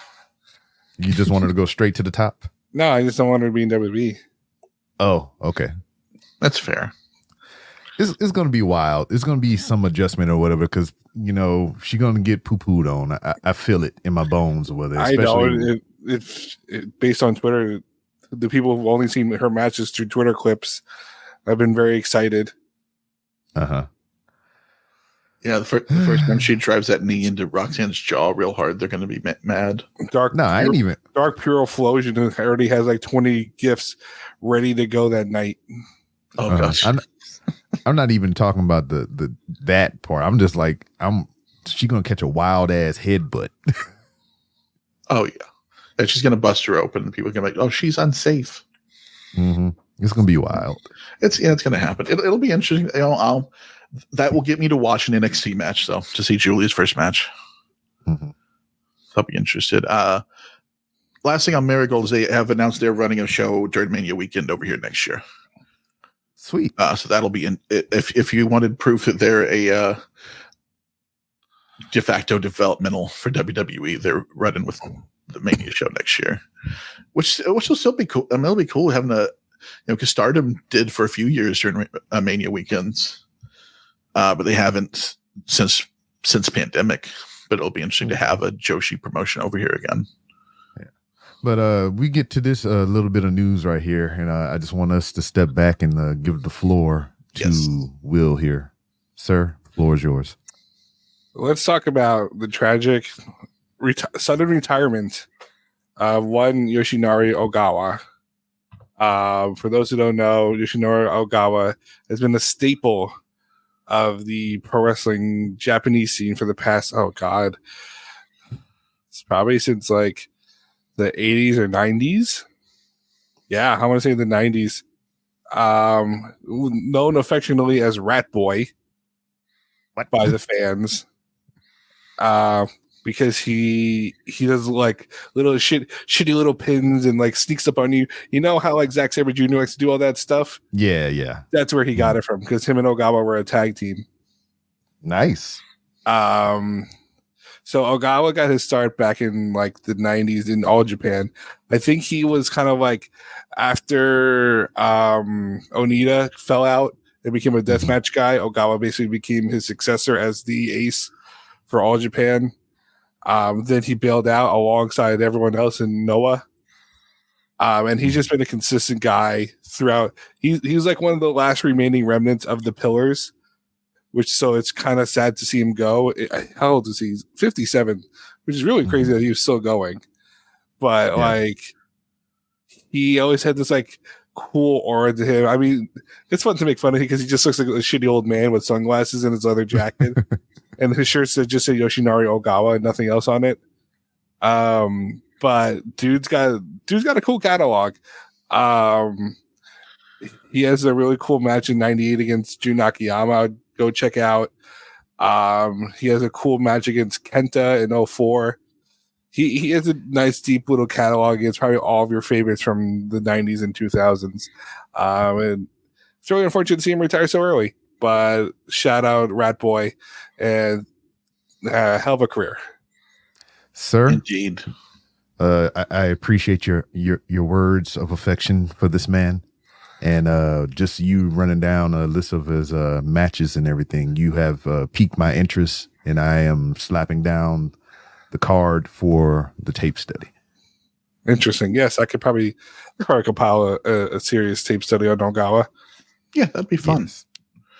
You just wanted to go straight to the top? No, I just don't want her to be in WWE. Oh, okay. That's fair. It's going to be wild. It's going to be some adjustment or whatever because, she's going to get poo-pooed on. I feel it in my bones or whatever. I know. It's based on Twitter. The people who've only seen her matches through Twitter clips have been very excited. Uh-huh. Yeah, the first time she drives that knee into Roxanne's jaw real hard, they're going to be mad. Dark Pure Flosion already has like 20 gifts ready to go that night. Oh gosh, I'm not even talking about that part. I'm just like she's gonna catch a wild ass headbutt. Oh yeah, and she's gonna bust her open, and people are gonna be like, oh, she's unsafe. Mm-hmm. It's gonna be wild. It's gonna happen. It'll be interesting. That will get me to watch an NXT match, though, to see Julia's first match. Mm-hmm. I'll be interested. last thing on Marigold is they have announced they're running a show during Mania weekend over here next year. Sweet. So that'll be in. If you wanted proof that they're a de facto developmental for WWE, they're running with the Mania show next year, which will still be cool. I mean, it'll be cool having because Stardom did for a few years during Mania weekends, but they haven't since pandemic. But it'll be interesting to have a Joshi promotion over here again. Yeah. But we get to this little bit of news right here, and I just want us to step back and give the floor to Will here. Sir, the floor is yours. Let's talk about the tragic sudden retirement of one Yoshinari Ogawa. For those who don't know, Yoshinari Ogawa has been a staple of the pro wrestling Japanese scene for the past, it's probably since like the 80s or 90s. Yeah, I want to say the 90s. Known affectionately as Rat Boy by the fans. Because he does like little shitty little pins and like sneaks up on you. You know how like Zack Sabre Jr. likes to do all that stuff? Yeah. That's where he got it from, because him and Ogawa were a tag team. Nice. So Ogawa got his start back in like the 90s in All Japan. I think he was kind of like after Onita fell out and became a deathmatch guy. Ogawa basically became his successor as the ace for All Japan. Then he bailed out alongside everyone else in Noah. And he's just been a consistent guy throughout. He was like one of the last remaining remnants of the Pillars, so it's kind of sad to see him go. How old is he? He's 57, which is really crazy that he was still going. But like, he always had this like cool aura to him. I mean, it's fun to make fun of him because he just looks like a shitty old man with sunglasses and his leather jacket. And his shirt just said Yoshinari Ogawa and nothing else on it. But dude's got a cool catalog. He has a really cool match in '98 against Jun Akiyama. Go check out. He has a cool match against Kenta in '04. He has a nice deep little catalog against probably all of your favorites from the '90s and 2000s. And it's really unfortunate to see him retire so early. But shout out Rat Boy, and hell of a career, sir. Indeed. I appreciate your words of affection for this man, and just you running down a list of his matches and everything. You have piqued my interest, and I am slapping down the card for the tape study. Interesting. Yes, I could probably compile a serious tape study on Ogawa. Yeah, that'd be fun. Yes.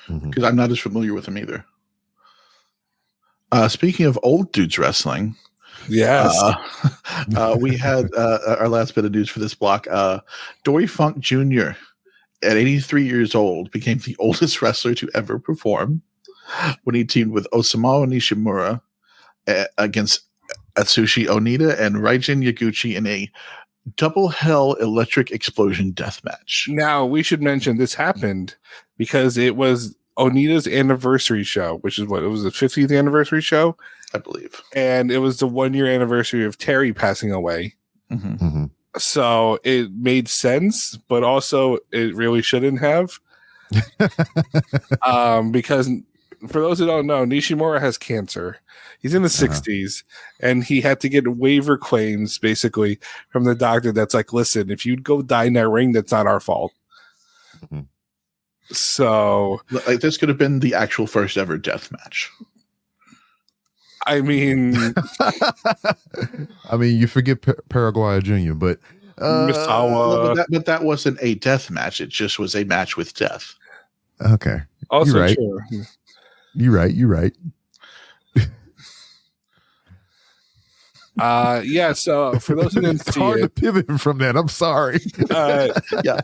Because I'm not as familiar with him either. Speaking of old dudes wrestling, yes, we had our last bit of news for this block. Dory Funk Jr. at 83 years old became the oldest wrestler to ever perform when he teamed with Osamu Nishimura against Atsushi Onita and Raijin Yaguchi in a double hell electric explosion death match. Now we should mention this happened because it was Onita's anniversary show, which is what it was, the 50th anniversary show, I believe, and it was the 1 year anniversary of Terry passing away. So it made sense, but also it really shouldn't have, because for those who don't know, Nishimura has cancer. He's in the 60s, and he had to get waiver claims basically from the doctor that's like, listen, if you'd go die in that ring, that's not our fault. So like, this could have been the actual first ever death match. I mean, you forget Paraguay Jr., but Misawa. But that wasn't a death match. It just was a match with death. Okay. Also You're right. true. You're right. Yeah, so for those who didn't It's see hard to it, pivot from that. I'm sorry. Yeah,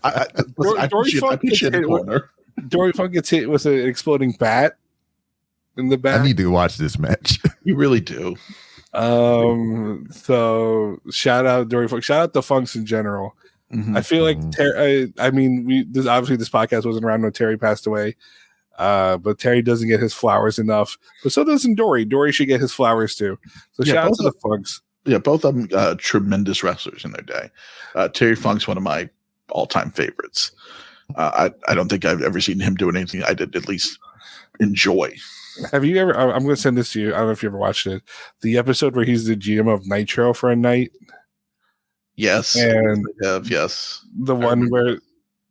I put you in the corner. Dory Funk gets hit with an exploding bat in the back. I need to watch this match. You really do. So shout out Dory Funk. Shout out the Funks in general. I feel like obviously this podcast wasn't around when Terry passed away, but Terry doesn't get his flowers enough. But so doesn't Dory. Dory should get his flowers too. So shout out to the Funks. both of them tremendous wrestlers in their day. Terry Funk's one of my all-time favorites. I don't think I've ever seen him doing anything I did at least enjoy. Have you ever? I'm going to send this to you. I don't know if you ever watched it. The episode where he's the GM of Nitro for a night. Yes, and yes, the one where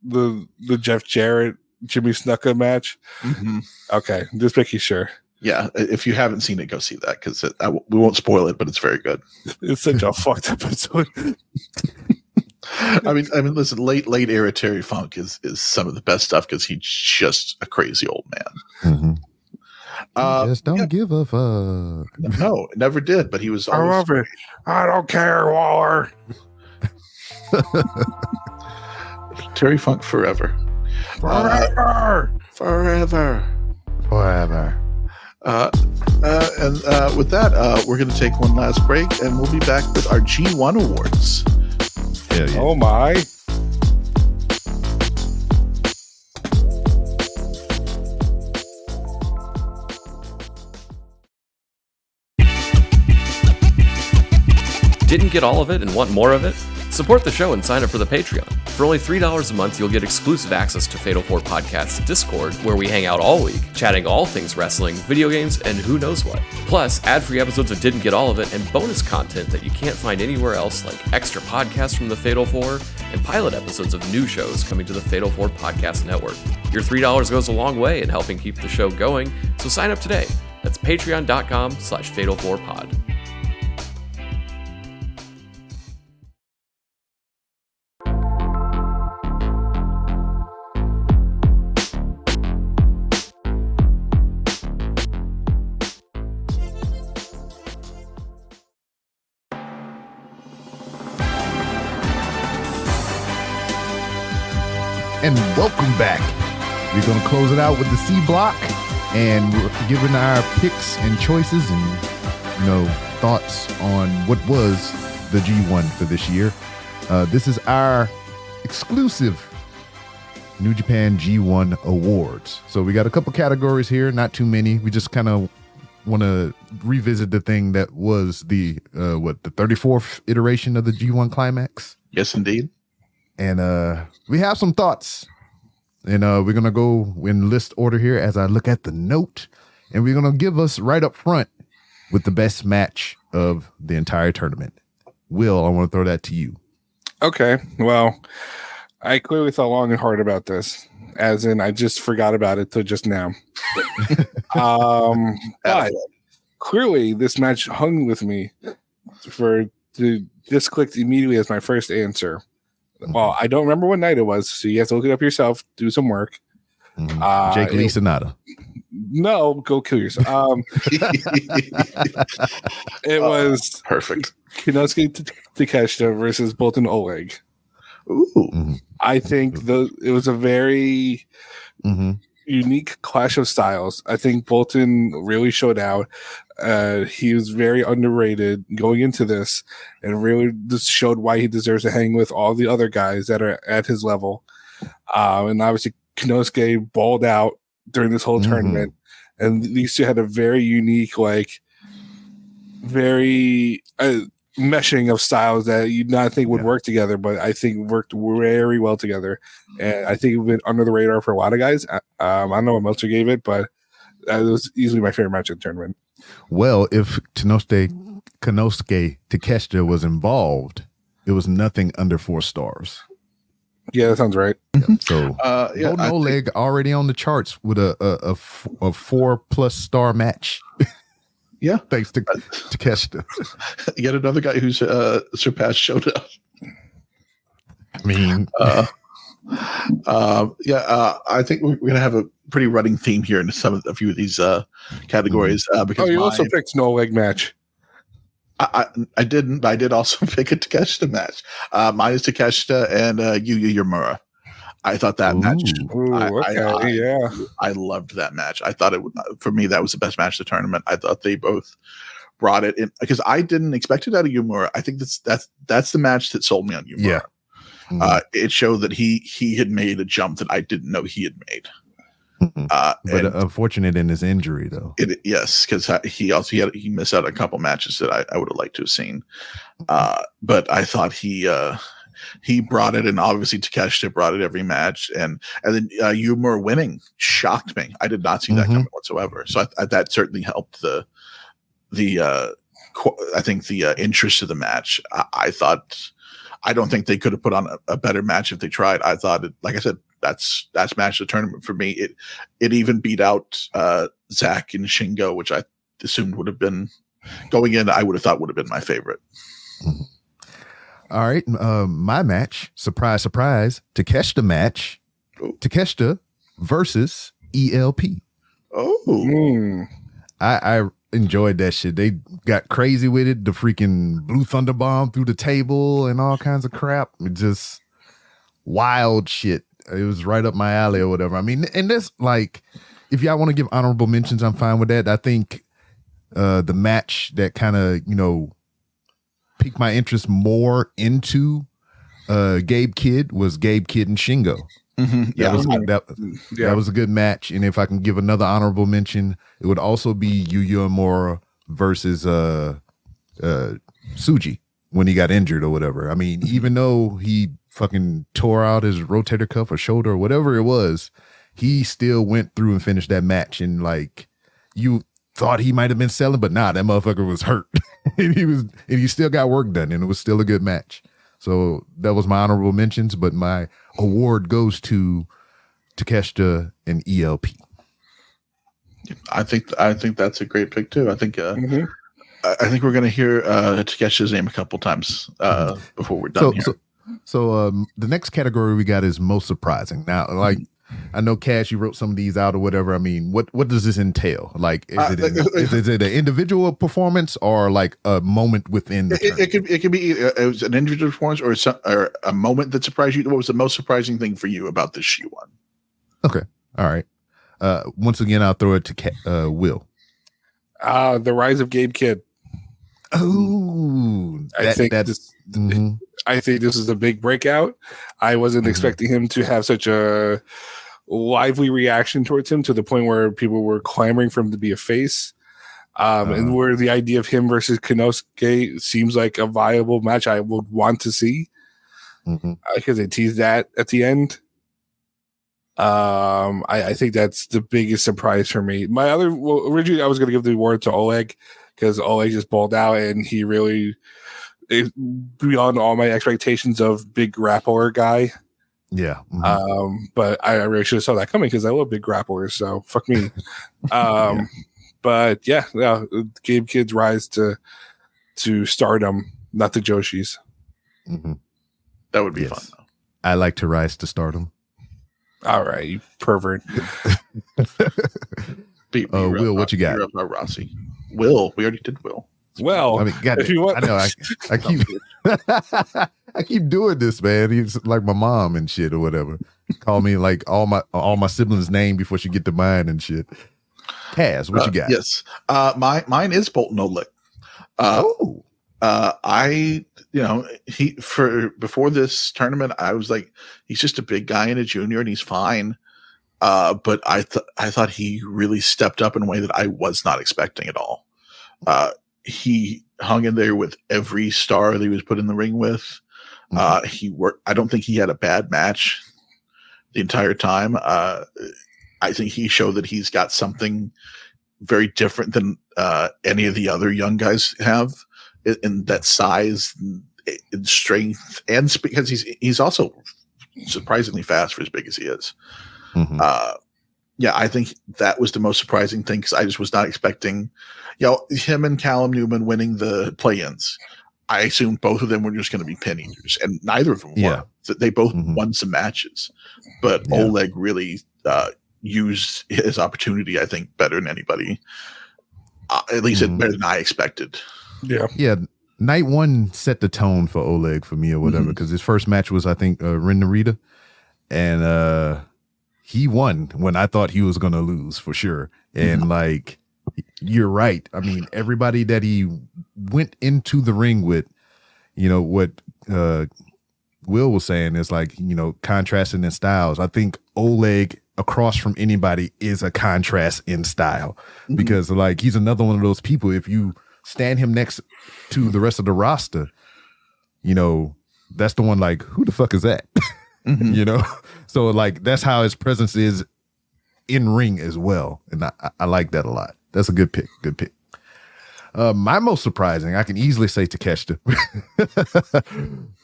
the Jeff Jarrett Jimmy Snuka match. Mm-hmm. Okay, just making sure. Yeah, if you haven't seen it, go see that because we won't spoil it, but it's very good. It's such a fucked episode. I mean, listen, late era Terry Funk is some of the best stuff because he's just a crazy old man. Mm-hmm. Just don't give a fuck. No, never did. But he was. Always, I love it. I don't care, Waller. Terry Funk forever. Forever. And with that, we're going to take one last break, and we'll be back with our G1 awards. Hell yeah. Oh my. Didn't get all of it and want more of it? Support the show and sign up for the Patreon. For only $3 a month, you'll get exclusive access to Fatal 4 Podcast's Discord, where we hang out all week, chatting all things wrestling, video games, and who knows what. Plus, ad-free episodes of Didn't Get All of It and bonus content that you can't find anywhere else, like extra podcasts from the Fatal 4 and pilot episodes of new shows coming to the Fatal 4 Podcast Network. Your $3 goes a long way in helping keep the show going, so sign up today. That's patreon.com/Fatal4Pod. And welcome back. We're going to close it out with the C block, and we're giving our picks and choices and, thoughts on what was the G1 for this year. This is our exclusive New Japan G1 Awards. So we got a couple categories here, not too many. We just kind of want to revisit the thing that was the 34th iteration of the G1 Climax. Yes, indeed. And we have some thoughts, and we're going to go in list order here as I look at the note, and we're going to give us right up front with the best match of the entire tournament. Will, I want to throw that to you. Okay, well, I clearly thought long and hard about this, as in I just forgot about it till just now. But clearly this match hung with me just clicked immediately as my first answer. Well, I don't remember what night it was, so you have to look it up yourself, do some work. Jake Lee Sonata. No, go kill yourself. It was perfect. Kinosuke Takeshita versus Bolton Oleg. Ooh. I think it was a very unique clash of styles. I think Bolton really showed out. He was very underrated going into this, and really just showed why he deserves to hang with all the other guys that are at his level. And obviously, Kinosuke balled out during this whole tournament, and these two had a very unique, very meshing of styles that you'd not think would work together, but I think worked very well together. And I think it went under the radar for a lot of guys. I don't know what Meltzer gave it, but it was easily my favorite match of the tournament. Well, if Kinosuke Takeshita was involved, it was nothing under 4 stars. Yeah, that sounds right. So, Bolton Oleg already on the charts with a 4+ star match. Yeah, thanks to Takeshita. Yet another guy who's surpassed Shota. I mean, I think we're gonna have a pretty running theme here in a few of these categories. Because you also picked no leg match. I didn't, but I did also pick a Takeshita match. Mine is Takeshita and Yuya Uemura. I thought that match. I loved that match. I thought for me that was the best match of the tournament. I thought they both brought it in because I didn't expect it out of Uemura. I think that's the match that sold me on Uemura. Yeah. It showed that he had made a jump that I didn't know he had made. But unfortunate in his injury, though. Yes, because he missed out on a couple matches that I would have liked to have seen. But I thought he brought it, and obviously Takeshita brought it every match, and then Yumura winning shocked me. I did not see that coming whatsoever. So that certainly helped the I think the interest of the match. I don't think they could have put on a better match if they tried. I thought it, like I said, that's match of the tournament for me. It even beat out Zach and Shingo, which I assumed would have been going in. I would have thought would have been my favorite. All right, my match, surprise, Takeshita match, Takeshita versus ELP. I enjoyed that shit. They got crazy with it. The freaking Blue Thunder Bomb through the table and all kinds of crap. Just wild shit. It was right up my alley or whatever. I mean, and this, like, if y'all want to give honorable mentions, I'm fine with that. I think the match that kind of, piqued my interest more into Gabe Kidd was Gabe Kidd and Shingo. That was a good match. And if I can give another honorable mention, it would also be Yuya Uemura versus Tsuji when he got injured or whatever. I mean, even though he fucking tore out his rotator cuff or shoulder or whatever it was, he still went through and finished that match. And like, you thought he might have been selling, but nah, that motherfucker was hurt. and he still got work done, and it was still a good match. So that was my honorable mentions, but my award goes to Takeshita and ELP. I think that's a great pick too. I think I think we're going to hear Takeshita's name a couple times before we're done here. So the next category we got is most surprising. Now, like, I know, Cash, you wrote some of these out or whatever. I mean, what does this entail? Like, is it an individual performance or like a moment within the it could be it was an individual performance or a moment that surprised you. What was the most surprising thing for you about this G1? Okay. All right. Once again, I'll throw it to Will. The rise of Gabe Kidd. Oh, I think this is a big breakout. I wasn't expecting him to have such a lively reaction towards him to the point where people were clamoring for him to be a face. And where the idea of him versus Konosuke seems like a viable match I would want to see because they teased that at the end. I think that's the biggest surprise for me. Originally I was going to give the award to Oleg because Oleg just balled out and he really beyond all my expectations of big grappler guy. Yeah. But I really should have saw that coming because I love big grapplers, so fuck me. But yeah, Gabe Kidd's rise to stardom, not the Joshis. That would be fun though. I like to rise to stardom. All right, you pervert. Will, what you got? Rossi. Will, we already did Will. Well, I mean, if you want, I know I keep I keep doing this, man. He's like my mom and shit or whatever. Call me like all my siblings' name before she get to mine and shit. Kaz, what you got? Yes, mine is Bolton Oleg. Before this tournament, I was like, he's just a big guy and a junior, and he's fine. But I thought he really stepped up in a way that I was not expecting at all. He hung in there with every star that he was put in the ring with. He worked. I don't think he had a bad match the entire time. I think he showed that he's got something very different than any of the other young guys have in that size and strength, and because he's also surprisingly fast for as big as he is. I think that was the most surprising thing because I just was not expecting, him and Callum Newman winning the play-ins. I assumed both of them were just going to be pin eaters, and neither of them were. They both won some matches, but Oleg really used his opportunity, I think, better than anybody. At least better than I expected. Yeah. Night one set the tone for Oleg for me or whatever, because his first match was, I think, Ren Narita, and he won when I thought he was going to lose for sure. And like, you're right. I mean, everybody that he went into the ring with, what Will was saying is like, contrasting in styles. I think Oleg across from anybody is a contrast in style, because like he's another one of those people. If you stand him next to the rest of the roster, you know, that's the one like, who the fuck is that? You know, so like that's how his presence is in ring as well, and I like that a lot. That's a good pick. Good pick. My most surprising, I can easily say Takeshita,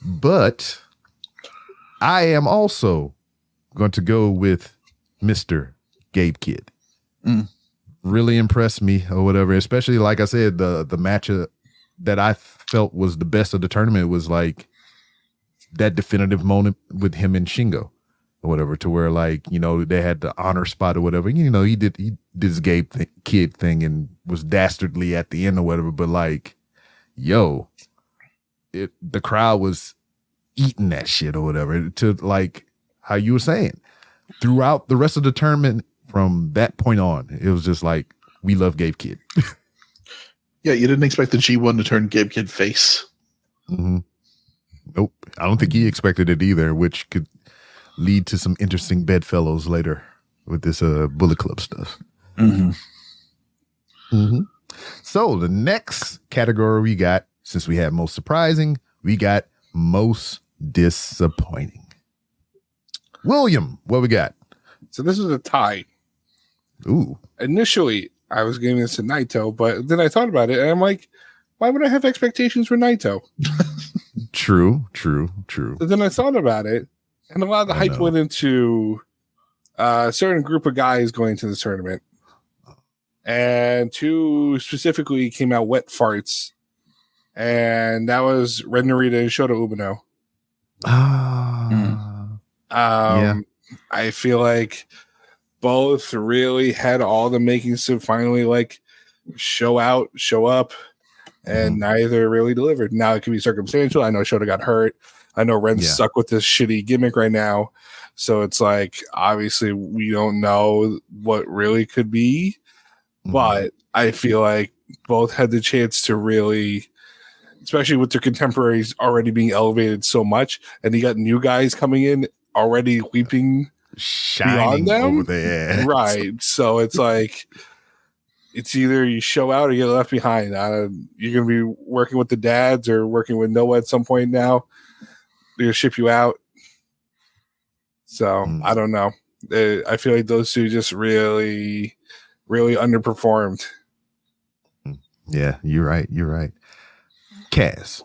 but I am also going to go with Mr. Gabe Kidd. Really impressed me or whatever, especially like I said, the match that I felt was the best of the tournament was like that definitive moment with him and Shingo or whatever, to where like, you know, they had the honor spot or whatever. You know, he did his Gabe Kidd thing and was dastardly at the end or whatever, but like, yo, the crowd was eating that shit or whatever, to like how you were saying throughout the rest of the tournament. From that point on, it was just like, we love Gabe Kidd. Yeah, you didn't expect the G1 to turn Gabe Kidd face. Nope. I don't think he expected it either, which could lead to some interesting bedfellows later with this Bullet Club stuff. So the next category we got, since we had most surprising, we got most disappointing. William, what we got? So this is a tie. Ooh. Initially, I was giving this to Naito, but then I thought about it, and I'm like, why would I have expectations for Naito? True. So then I thought about it, and a lot of the hype went into a certain group of guys going to the tournament. And two specifically came out wet farts. And that was Red Narita and Shota Umino. Yeah. I feel like both really had all the makings to finally like show up, and neither really delivered. Now it could be circumstantial. I know Shota got hurt. I know Ren's stuck with this shitty gimmick right now. So it's like, obviously we don't know what really could be, but I feel like both had the chance to really, especially with their contemporaries already being elevated so much, and you got new guys coming in already leaping shining them over there, right? So it's like, it's either you show out or you get left behind. You're gonna be working with the dads or working with Noah at some point now. They're gonna ship you out. So I don't know. I feel like those two just really, really underperformed. Yeah, you're right. Kaz,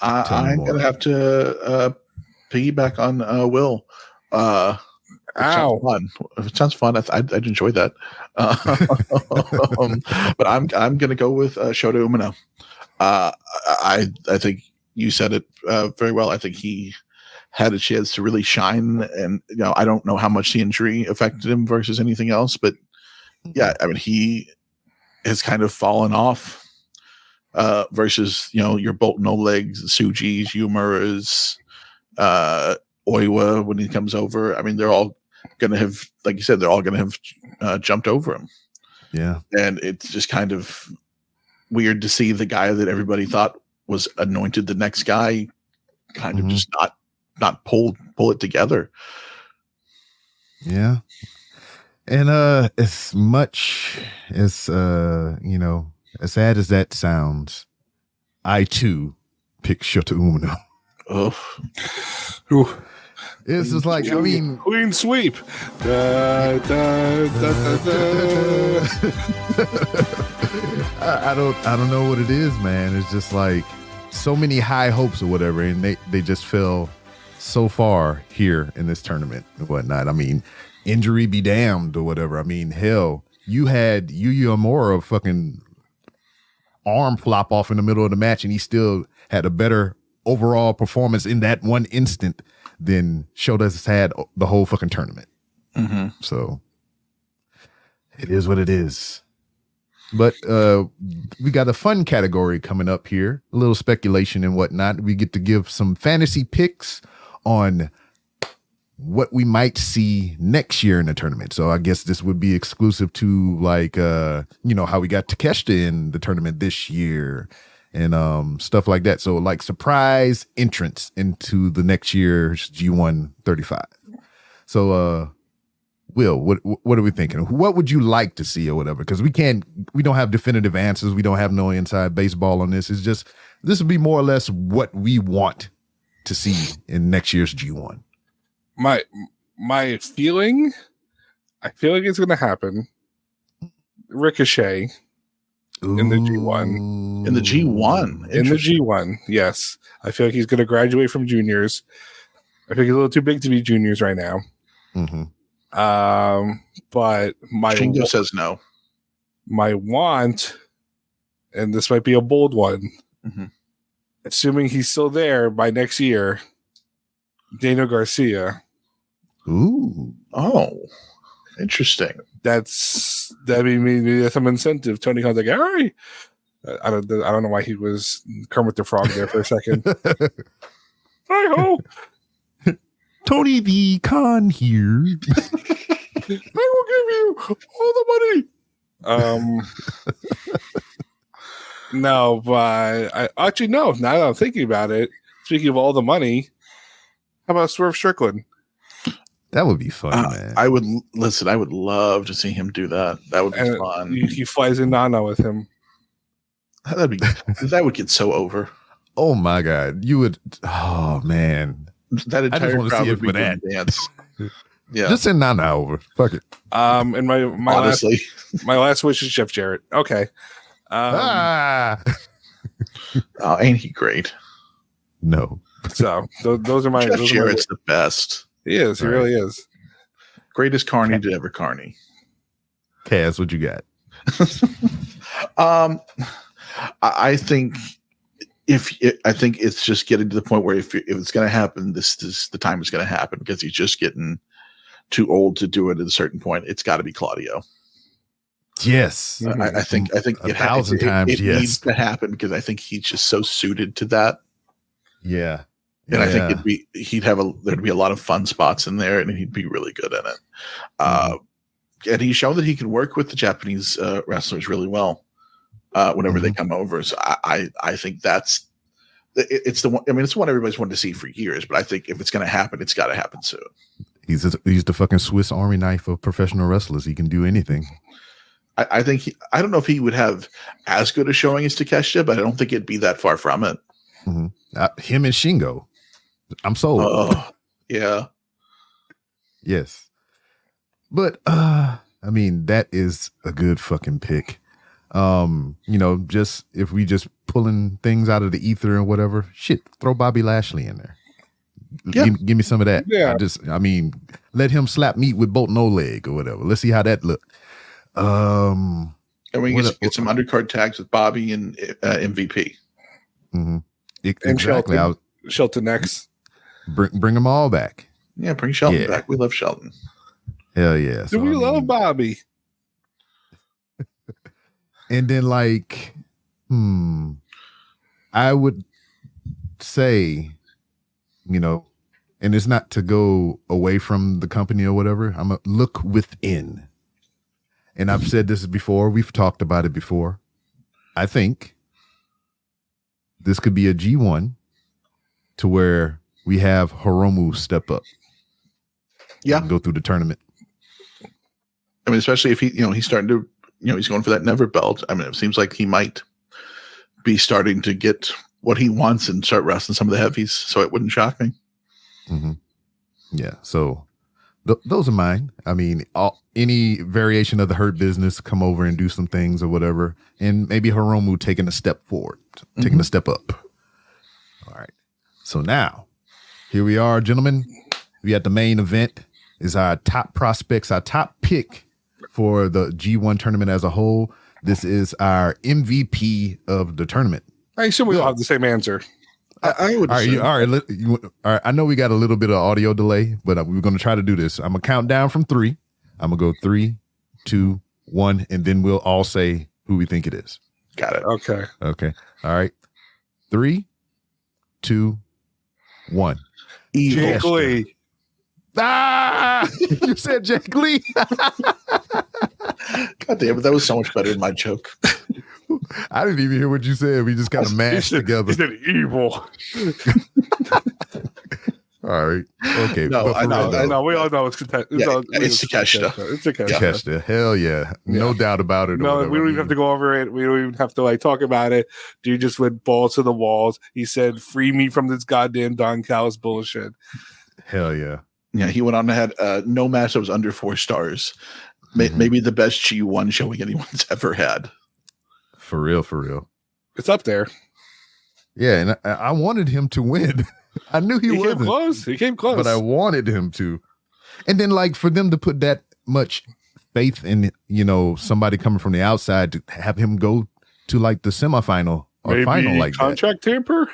I'm gonna have to piggyback on Will. It sounds fun. I'd enjoy that. But I'm gonna go with Shota Umino. I think you said it very well. I think he had a chance to really shine, and you know, I don't know how much the injury affected him versus anything else, but yeah, I mean, he has kind of fallen off versus, you know, your Bolton Oleg's, Sujis, Yumaras, Oiwa when he comes over. I mean, they're all gonna have, like you said, they're all gonna have jumped over him. Yeah, and it's just kind of weird to see the guy that everybody thought was anointed the next guy kind of just not pull it together. Yeah. And as much as you know, as sad as that sounds, I too pick Shota Umino. Ooh. It's just like, I mean, clean sweep. Da, da, da, da, da. I don't know what it is, man. It's just like so many high hopes or whatever, and they just fell so far here in this tournament and whatnot. I mean, injury be damned or whatever. I mean, hell, you had Yuya Amora fucking arm flop off in the middle of the match, and he still had a better overall performance in that one instant than Shota's had the whole fucking tournament. So it is what it is. But we got a fun category coming up here, a little speculation and whatnot. We get to give some fantasy picks on what we might see next year in the tournament. So I guess this would be exclusive to like, you know, how we got Takeshita in the tournament this year and stuff like that. So like surprise entrance into the next year's G1 35. So Will, what are we thinking? What would you like to see or whatever? Because we don't have definitive answers. We don't have no inside baseball on this. It's just, this would be more or less what we want to see in next year's G1. My feeling, I feel like it's going to happen. Ricochet in the G1. In the G1. In the G1, yes. I feel like he's going to graduate from juniors. I think he's a little too big to be juniors right now. Mm-hmm. But Shingo says no. My want, and this might be a bold one, assuming he's still there by next year, Daniel Garcia. Ooh. Oh, interesting. That'd be maybe that's some incentive. Tony Khan's like, all right. I don't know why he was Kermit the Frog there for a second. Hi-ho. Tony the Khan here. I will give you all the money. No, but I actually no. Now that I'm thinking about it, speaking of all the money, how about Swerve Strickland? That would be fun, man. I would love to see him do that. That would be fun. He flies in Nana with him. That would get so over. Oh my God, you would. Oh man, that entire crowd would be that dance. Yeah, just send Nana over. Fuck it. And my honestly, my last wish is Jeff Jarrett. Okay. Oh, ain't he great? No. So those are my. Jeff Jarrett's the best. He is. He really is. Greatest Carney to ever Carney. Kaz, what you got? I think it's just getting to the point where if it's going to happen, this the time is going to happen because he's just getting too old to do it at a certain point. It's got to be Claudio. Yes, I think it needs to happen because I think he's just so suited to that. Yeah. And I think there'd be a lot of fun spots in there, and he'd be really good in it. And he's shown that he can work with the Japanese wrestlers really well whenever they come over. So I think it's the one. I mean, it's the one everybody's wanted to see for years. But I think if it's going to happen, it's got to happen soon. He's the fucking Swiss Army knife of professional wrestlers. He can do anything. I think I don't know if he would have as good a showing as Takeshita, but I don't think it'd be that far from it. Mm-hmm. Him and Shingo. I'm sold. Oh, yeah. Yes. But I mean, that is a good fucking pick. Just if we just pulling things out of the ether or whatever, shit, throw Bobby Lashley in there. Yeah. Give me some of that. Yeah. Let him slap meat with both no leg or whatever. Let's see how that look. And we get some undercard tags with Bobby and MVP. Mm-hmm. And Exactly. Shelton next. Bring them all back. Yeah, bring Shelton back. We love Shelton. Hell yeah. Do we love Bobby? And then I would say, and it's not to go away from the company or whatever. I'm a look within. And I've said this before. We've talked about it before. I think this could be a G1 to where we have Hiromu step up. Yeah. Go through the tournament. I mean, especially if he's starting to, he's going for that never belt. I mean, it seems like he might be starting to get what he wants and start wrestling some of the heavies. So it wouldn't shock me. Mm-hmm. Yeah. So those are mine. I mean, any variation of the Hurt Business, come over and do some things or whatever. And maybe Hiromu taking a step forward, taking a step up. All right. So now, here we are, gentlemen. We at the main event. Is our top prospects, our top pick for the G1 tournament as a whole. This is our MVP of the tournament. I assume we all have the same answer. I would. All right. I know we got a little bit of audio delay, but we're going to try to do this. I'm going to count down from 3. I'm going to go 3, 2, 1, and then we'll all say who we think it is. Got it. Okay. All right. 3, 2, 1. Jake Lee. Ah! You said Jake Lee. God damn it. That was so much better than my joke. I didn't even hear what you said. We just kind of mashed together. He said evil. All All right. Okay. No, but for I know, real, though, No, we all know it's it's Takeshita. It's Takeshita. Yeah. Takeshita. Hell yeah. No doubt about it. or No, whatever. we don't even have to go over it. We don't even have to talk about it. Dude just went balls to the walls. He said, "Free me from this goddamn Don Callis bullshit." Hell yeah. Yeah, he went on and had no match that was under 4 stars. Mhm. Maybe the best G1 showing anyone's ever had. For real. It's up there. Yeah, and I wanted him to win. I knew he He came wasn't, close. He came close. but I wanted him to. And then, like, for them to put that much faith in, somebody coming from the outside to have him go to like the semifinal or Maybe final like contract tamper.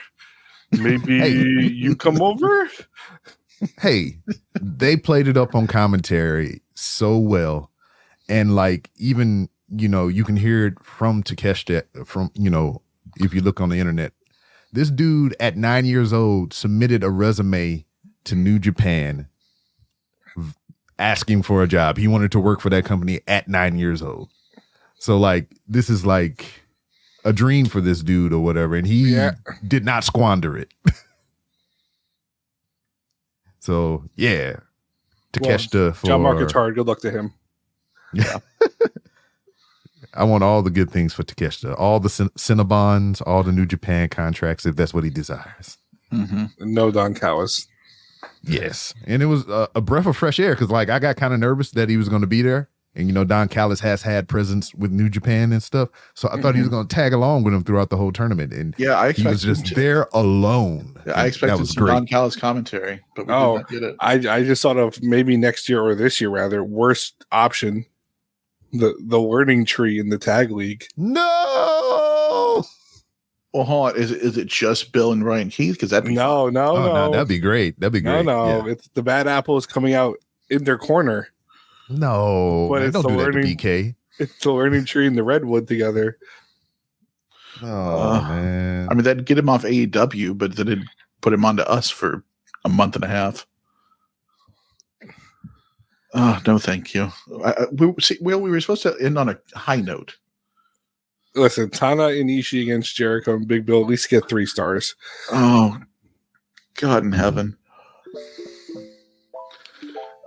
Maybe Hey. you come over. that. Hey, they played it up on commentary so well, and like even you can hear it from Takeshita from if you look on the internet. This dude at 9 years old submitted a resume to New Japan asking for a job. He wanted to work for that company at 9 years old. So like this is like a dream for this dude or whatever. And he did not squander it. So yeah. Takeshita for Job market's hard. Good luck to him. Yeah. I want all the good things for Takeshita, all the Cinnabons, all the New Japan contracts, if that's what he desires. Mm-hmm. No Don Callis. Yes. And it was a breath of fresh air because, like, I got kind of nervous that he was going to be there. And, Don Callis has had presence with New Japan and stuff. So I thought he was going to tag along with him throughout the whole tournament. And I he was expected just there alone. I expected that was some great. Don Callis commentary, but we did not get it. I just thought of maybe next year or this year rather worst option. The learning tree in the tag league. No. Well, hold on. Is it just Bill and Ryan Keith? Because that'd be No, That'd be great. That'd be great. No. Yeah. It's the bad apples coming out in their corner. No, But man, it's don't the do that learning- to BK. It's the learning tree and the redwood together. Oh, man. I mean, that'd get him off AEW, but then it'd put him onto us for a month and a half. Oh, no, thank you. We were supposed to end on a high note. Listen, Tana and Ishii against Jericho and Big Bill at least get 3 stars. Oh, God in heaven.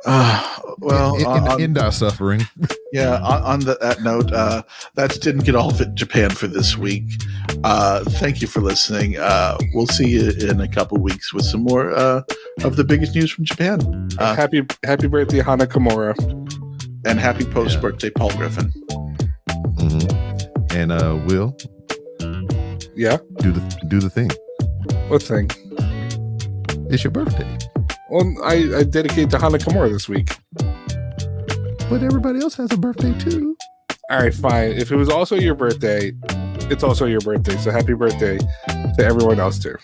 End our suffering. Yeah, on that note, that didn't get all of it Japan for this week. Thank you for listening. We'll see you in a couple weeks with some more of the biggest news from Japan. Happy birthday, Hana Kimura. And happy post-birthday, Paul Griffin. Mm-hmm. And Will, Yeah? do the thing. What thing? It's your birthday. Well, I dedicate to Hana Kimura this week. But everybody else has a birthday too. All right, fine. If it was also your birthday, it's also your birthday. So happy birthday to everyone else too.